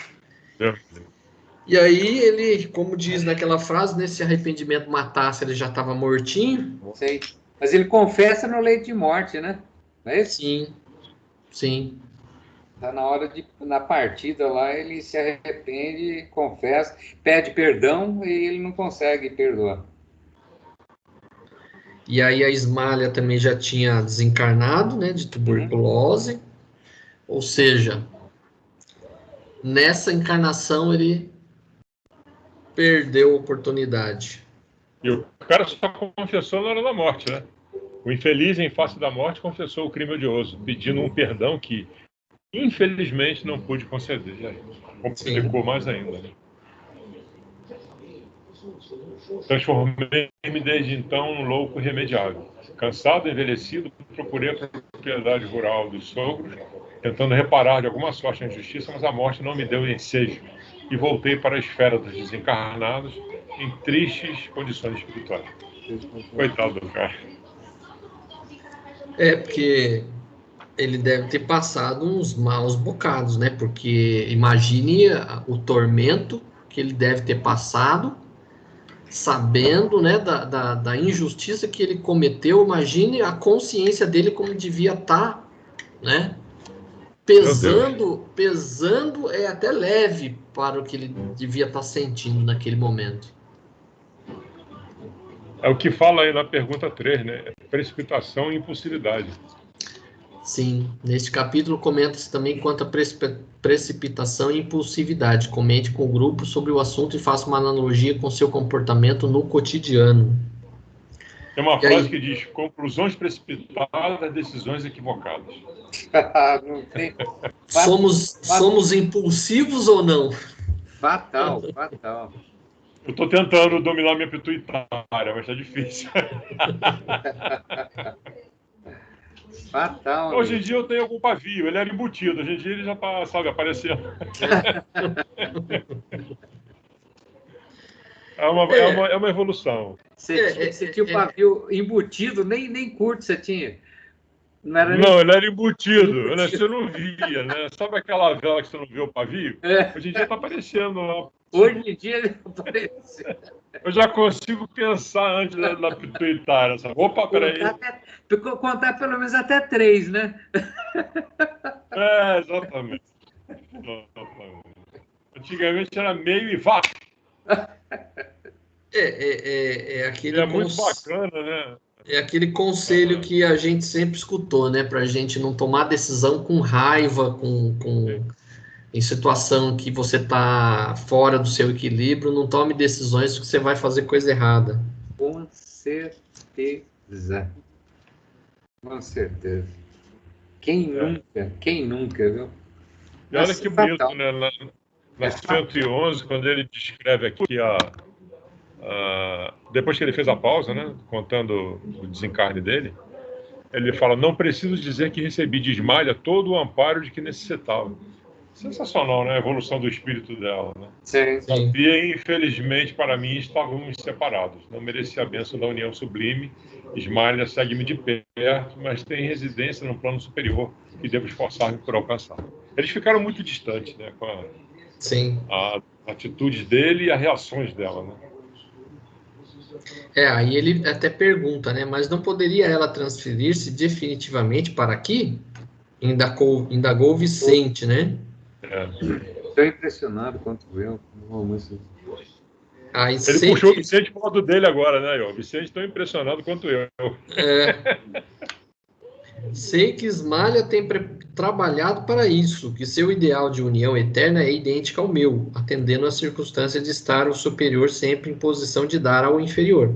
E aí ele, como diz naquela frase, né, se arrependimento matasse, ele já estava mortinho. Sei. Mas ele confessa no leito de morte, né? Não é isso? Sim. Tá na partida lá, ele se arrepende, confessa, pede perdão e ele não consegue perdoar. E aí a Ismália também já tinha desencarnado, né, de tuberculose. Ou seja, nessa encarnação ele perdeu a oportunidade. E o cara só confessou na hora da morte, né? O infeliz, em face da morte, confessou o crime odioso, pedindo um perdão que, infelizmente, não pude conceder. Complicou mais ainda, né? Transformei-me desde então num louco irremediável. Cansado e envelhecido, procurei a propriedade rural dos sogros, tentando reparar de alguma sorte a injustiça, mas a morte não me deu ensejo. E voltei para a esfera dos desencarnados em tristes condições espirituais. Coitado do cara. Porque ele deve ter passado uns maus bocados, né? Porque imagine o tormento que ele deve ter passado, sabendo, né, da injustiça que ele cometeu. Imagine a consciência dele como devia estar, né? Pesando é até leve para o que ele devia estar sentindo naquele momento. É o que fala aí na pergunta 3, né? Precipitação e impulsividade. Sim, neste capítulo comenta-se também quanto a precipitação e impulsividade. Comente com o grupo sobre o assunto e faça uma analogia com seu comportamento no cotidiano. Tem uma frase que diz: conclusões precipitadas, decisões equivocadas. Não tem... Somos impulsivos ou não? Fatal. Eu estou tentando dominar minha pituitária, mas está difícil. Fatal. Hoje em dia eu tenho algum pavio, ele era embutido, hoje em dia ele já está, sabe, aparecendo. É uma evolução. Você tinha o pavio embutido, nem curto você tinha. Não, ele era embutido. Você não via, né? Sabe aquela vela que você não vê o pavio? Hoje em dia está aparecendo lá. Hoje em dia ele aparece. Eu já consigo pensar antes da pituitária. Opa, peraí. Contar pelo menos até 3, né? Exatamente. Antigamente era meio e vá. Aquele é muito bacana, né? É aquele conselho que a gente sempre escutou, né? Para a gente não tomar decisão com raiva, em situação que você está fora do seu equilíbrio, não tome decisões que você vai fazer coisa errada. Com certeza. Com certeza. Quem nunca, viu? E olha que bonito, né? Na 111, quando ele descreve aqui depois que ele fez a pausa, né, contando o desencarne dele, ele fala: não preciso dizer que recebi de Ismália todo o amparo de que necessitava. Sensacional, né? A evolução do espírito dela, né? Sim. E, infelizmente, para mim, estávamos separados. Não merecia a bênção da união sublime. Ismália segue-me de perto, mas tem residência no plano superior e devo esforçar-me por alcançar. Eles ficaram muito distantes, né? Com a atitudes dele e as reações dela, né? Aí ele até pergunta, né? Mas não poderia ela transferir-se definitivamente para aqui? Indagou Vicente, né? Estou impressionado quanto eu. Ele puxou o Vicente para o lado dele agora, né? O Vicente tão impressionado quanto eu. Sei que Ismália tem trabalhado para isso, que seu ideal de união eterna é idêntico ao meu, atendendo à circunstância de estar o superior sempre em posição de dar ao inferior.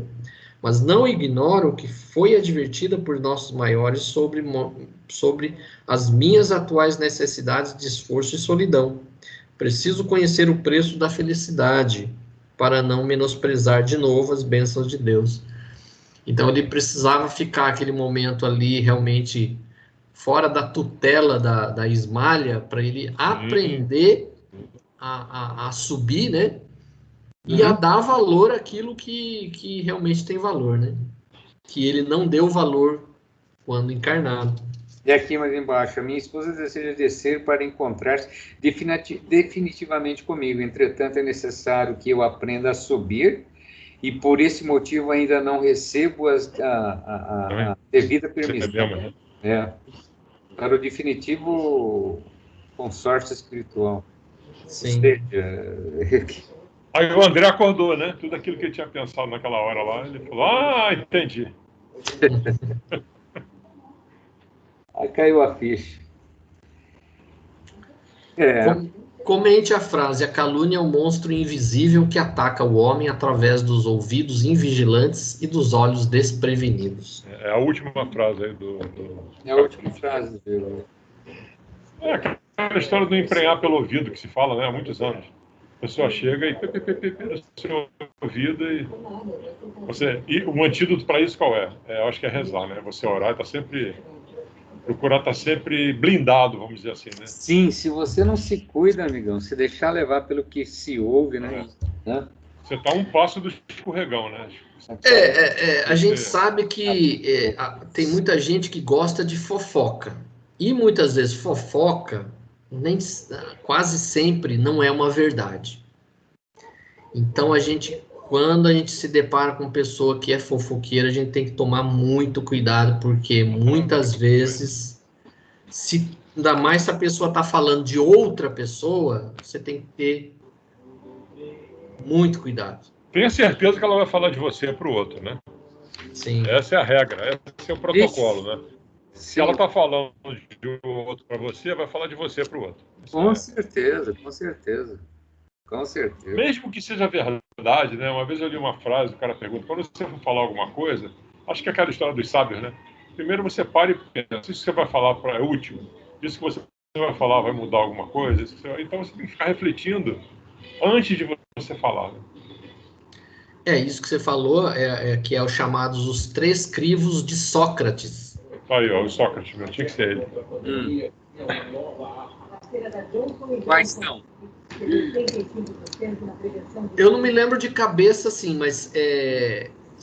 Mas não ignoro que foi advertida por nossos maiores sobre as minhas atuais necessidades de esforço e solidão. Preciso conhecer o preço da felicidade, para não menosprezar de novo as bênçãos de Deus. Então ele precisava ficar aquele momento ali realmente fora da tutela da Ismália, para ele aprender a subir, né? E a dar valor àquilo que realmente tem valor, né? Que ele não deu valor quando encarnado. E aqui mais embaixo, a minha esposa deseja descer para encontrar-se definitivamente comigo. Entretanto, é necessário que eu aprenda a subir e por esse motivo ainda não recebo a devida permissão. Para o definitivo consórcio espiritual. Sim. Aí o André acordou, né? Tudo aquilo que ele tinha pensado naquela hora lá, ele falou, entendi. Aí caiu a ficha. Comente a frase: a calúnia é um monstro invisível que ataca o homem através dos ouvidos invigilantes e dos olhos desprevenidos. É a última frase aí É a última frase. É aquela história do emprenhar pelo ouvido que se fala, né? Há muitos anos. A pessoa chega e no seu ouvido e o antídoto para isso qual é? Eu acho que é rezar, né? Você orar e procurar estar sempre blindado, vamos dizer assim, né? Sim, se você não se cuida, amigão, se deixar levar pelo que se ouve, né? Você está um passo do escorregão, né? A gente sabe que tem muita gente que gosta de fofoca. E muitas vezes fofoca quase sempre não é uma verdade. Então quando a gente se depara com pessoa que é fofoqueira, a gente tem que tomar muito cuidado, porque muitas vezes, ainda mais se a pessoa está falando de outra pessoa, você tem que ter muito cuidado. Tenha certeza que ela vai falar de você para o outro, né? Sim. Essa é a regra, esse é o protocolo, né? Se ela está falando de outro para você, vai falar de você para o outro. Com certeza. Mesmo que seja verdade, né? Uma vez eu li uma frase, o cara pergunta, quando você for falar alguma coisa, acho que é aquela história dos sábios, né? Primeiro você para e pensa, isso que você vai falar é útil? Isso que você vai falar vai mudar alguma coisa? Então você tem que ficar refletindo antes de você falar, né? Isso que você falou, que é os chamados os 3 crivos de Sócrates. Aí, o Sócrates, não tinha que ser ele. Quais são? Eu não me lembro de cabeça, assim, mas...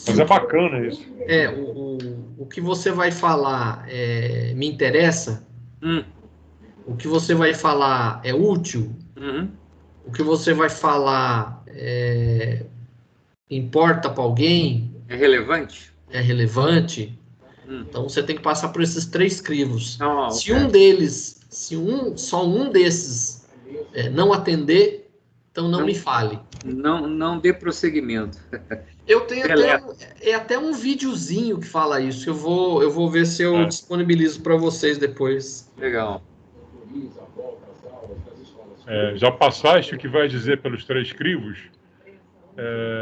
Mas é bacana isso. O que você vai falar me interessa? O que você vai falar é útil? O que você vai falar importa para alguém? É relevante? É relevante? Então você tem que passar por esses 3 crivos. Se okay. um deles, só um desses não atender, então não me fale. Não dê prosseguimento. Eu tenho até um videozinho que fala isso. Eu vou ver se eu disponibilizo para vocês depois. Legal. Já passaste o que vai dizer pelos 3 crivos?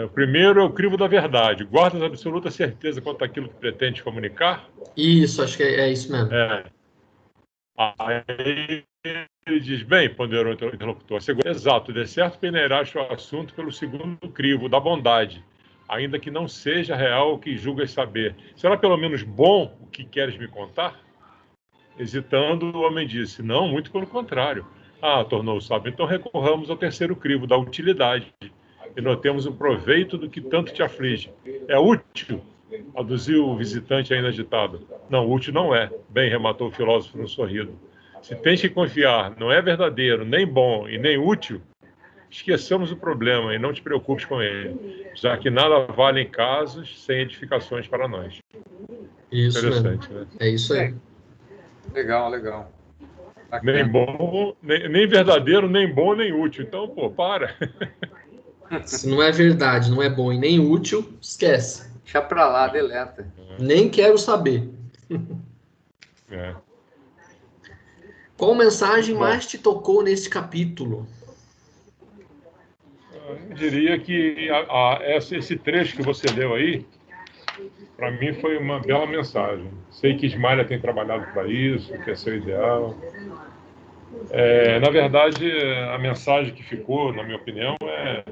O primeiro é o crivo da verdade. Guardas absoluta certeza quanto àquilo que pretende comunicar? Isso, acho que é isso mesmo. Aí ele diz, bem, ponderou o interlocutor, exato, de certo peneiraste o assunto pelo segundo crivo, da bondade, ainda que não seja real o que julgas saber. Será pelo menos bom o que queres me contar? Hesitando, o homem disse, não, muito pelo contrário. tornou sábio. Então recorramos ao terceiro crivo, da utilidade. E notemos o proveito do que tanto te aflige. É útil? Aduziu o visitante ainda agitado. Não, útil não é. Bem, rematou o filósofo no sorriso. Se tens que confiar, não é verdadeiro, nem bom e nem útil, esqueçamos o problema e não te preocupes com ele, já que nada vale em casos sem edificações para nós. Isso interessante, mesmo. Né? É isso aí. Legal, legal. Bacana. Nem bom, nem verdadeiro, nem bom, nem útil. Então, pô, para. Se não é verdade, não é bom e nem útil, esquece. Deixa pra lá, deleta. Nem quero saber. É. Qual mensagem mais te tocou neste capítulo? Eu diria que esse trecho que você leu aí, para mim foi uma bela mensagem. Sei que Ismael tem trabalhado para isso, que é seu ideal. Na verdade, a mensagem que ficou, na minha opinião, é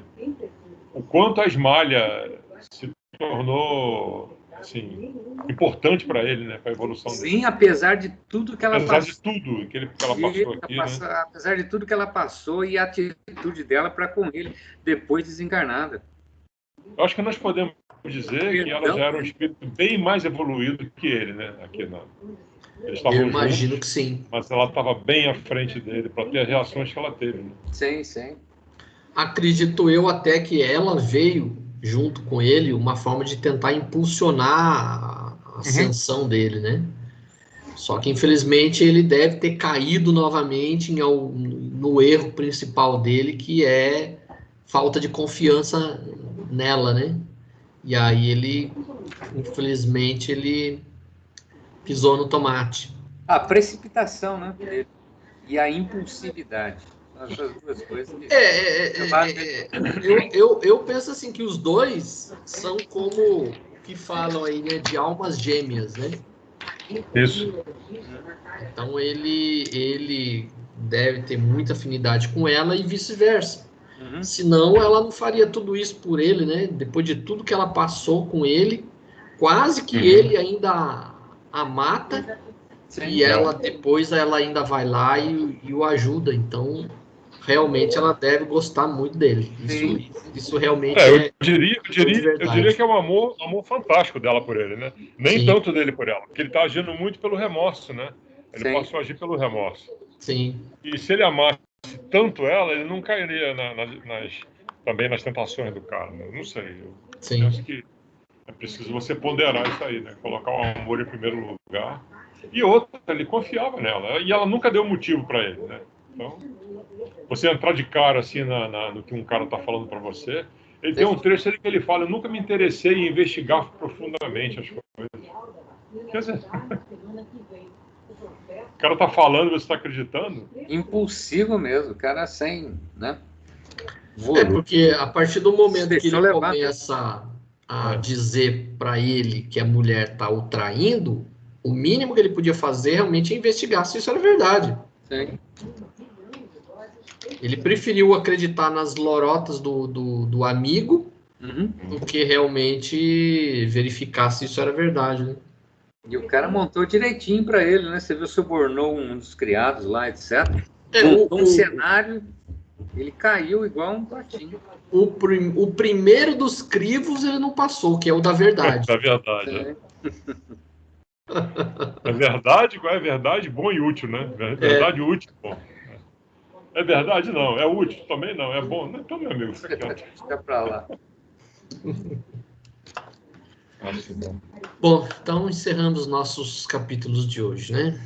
o quanto a Ismalha se tornou assim, importante para ele, né, para a evolução dele. Sim, apesar de tudo que ela passou. Apesar de tudo que ela passou aqui, né? Apesar de tudo que ela passou e a atitude dela para com ele depois desencarnada. Eu acho que nós podemos dizer que ela já era um espírito bem mais evoluído que ele, né? Aqui não. Eu imagino que sim. Mas ela estava bem à frente dele para ter as reações que ela teve. Né? Sim, sim. Acredito eu até que ela veio junto com ele uma forma de tentar impulsionar a ascensão dele, né? Só que infelizmente ele deve ter caído novamente no erro principal dele, que é falta de confiança nela, né? E aí ele, infelizmente, ele pisou no tomate. A precipitação, né? E a impulsividade. Essas duas coisas. Eu penso assim que os dois são como que falam aí, né? De almas gêmeas, né? Isso. Então ele deve ter muita afinidade com ela e vice-versa. Senão ela não faria tudo isso por ele, né? Depois de tudo que ela passou com ele, quase que ele ainda a mata. Sim, e ela depois ela ainda vai lá e o ajuda. Então realmente ela deve gostar muito dele. Isso realmente eu diria que é um amor fantástico dela por ele, né? Nem tanto dele por ela, porque ele está agindo muito pelo remorso, né? Ele pode agir pelo remorso. Sim. E se ele amasse tanto ela, ele não cairia também nas tentações do cara, né? Não sei. Eu acho que é preciso você ponderar isso aí, né? Colocar o amor em primeiro lugar. E outra, ele confiava nela. E ela nunca deu motivo para ele, né? Então, você entrar de cara assim no que um cara está falando para você. Ele tem um trecho ali que ele fala: eu nunca me interessei em investigar profundamente as coisas. Quer dizer, o cara tá falando e você está acreditando? Impulsivo mesmo, o cara sem, né? Porque a partir do momento que ele começa a dizer para ele que a mulher tá o traindo, o mínimo que ele podia fazer realmente é investigar se isso era verdade. Sim. Ele preferiu acreditar nas lorotas do amigo do que realmente verificar se isso era verdade, né? E o cara montou direitinho para ele, né? Você viu, subornou um dos criados lá, etc. Um cenário, ele caiu igual um patinho. O primeiro dos crivos ele não passou, que é o da verdade. Da verdade, É verdade, qual é a verdade? Bom e útil, né? Verdade útil, bom. É verdade? Não. É útil? Também não. É bom? Então, meu amigo, fica quieto. Fica pra lá. Acho bom. Bom, então encerramos nossos capítulos de hoje, né?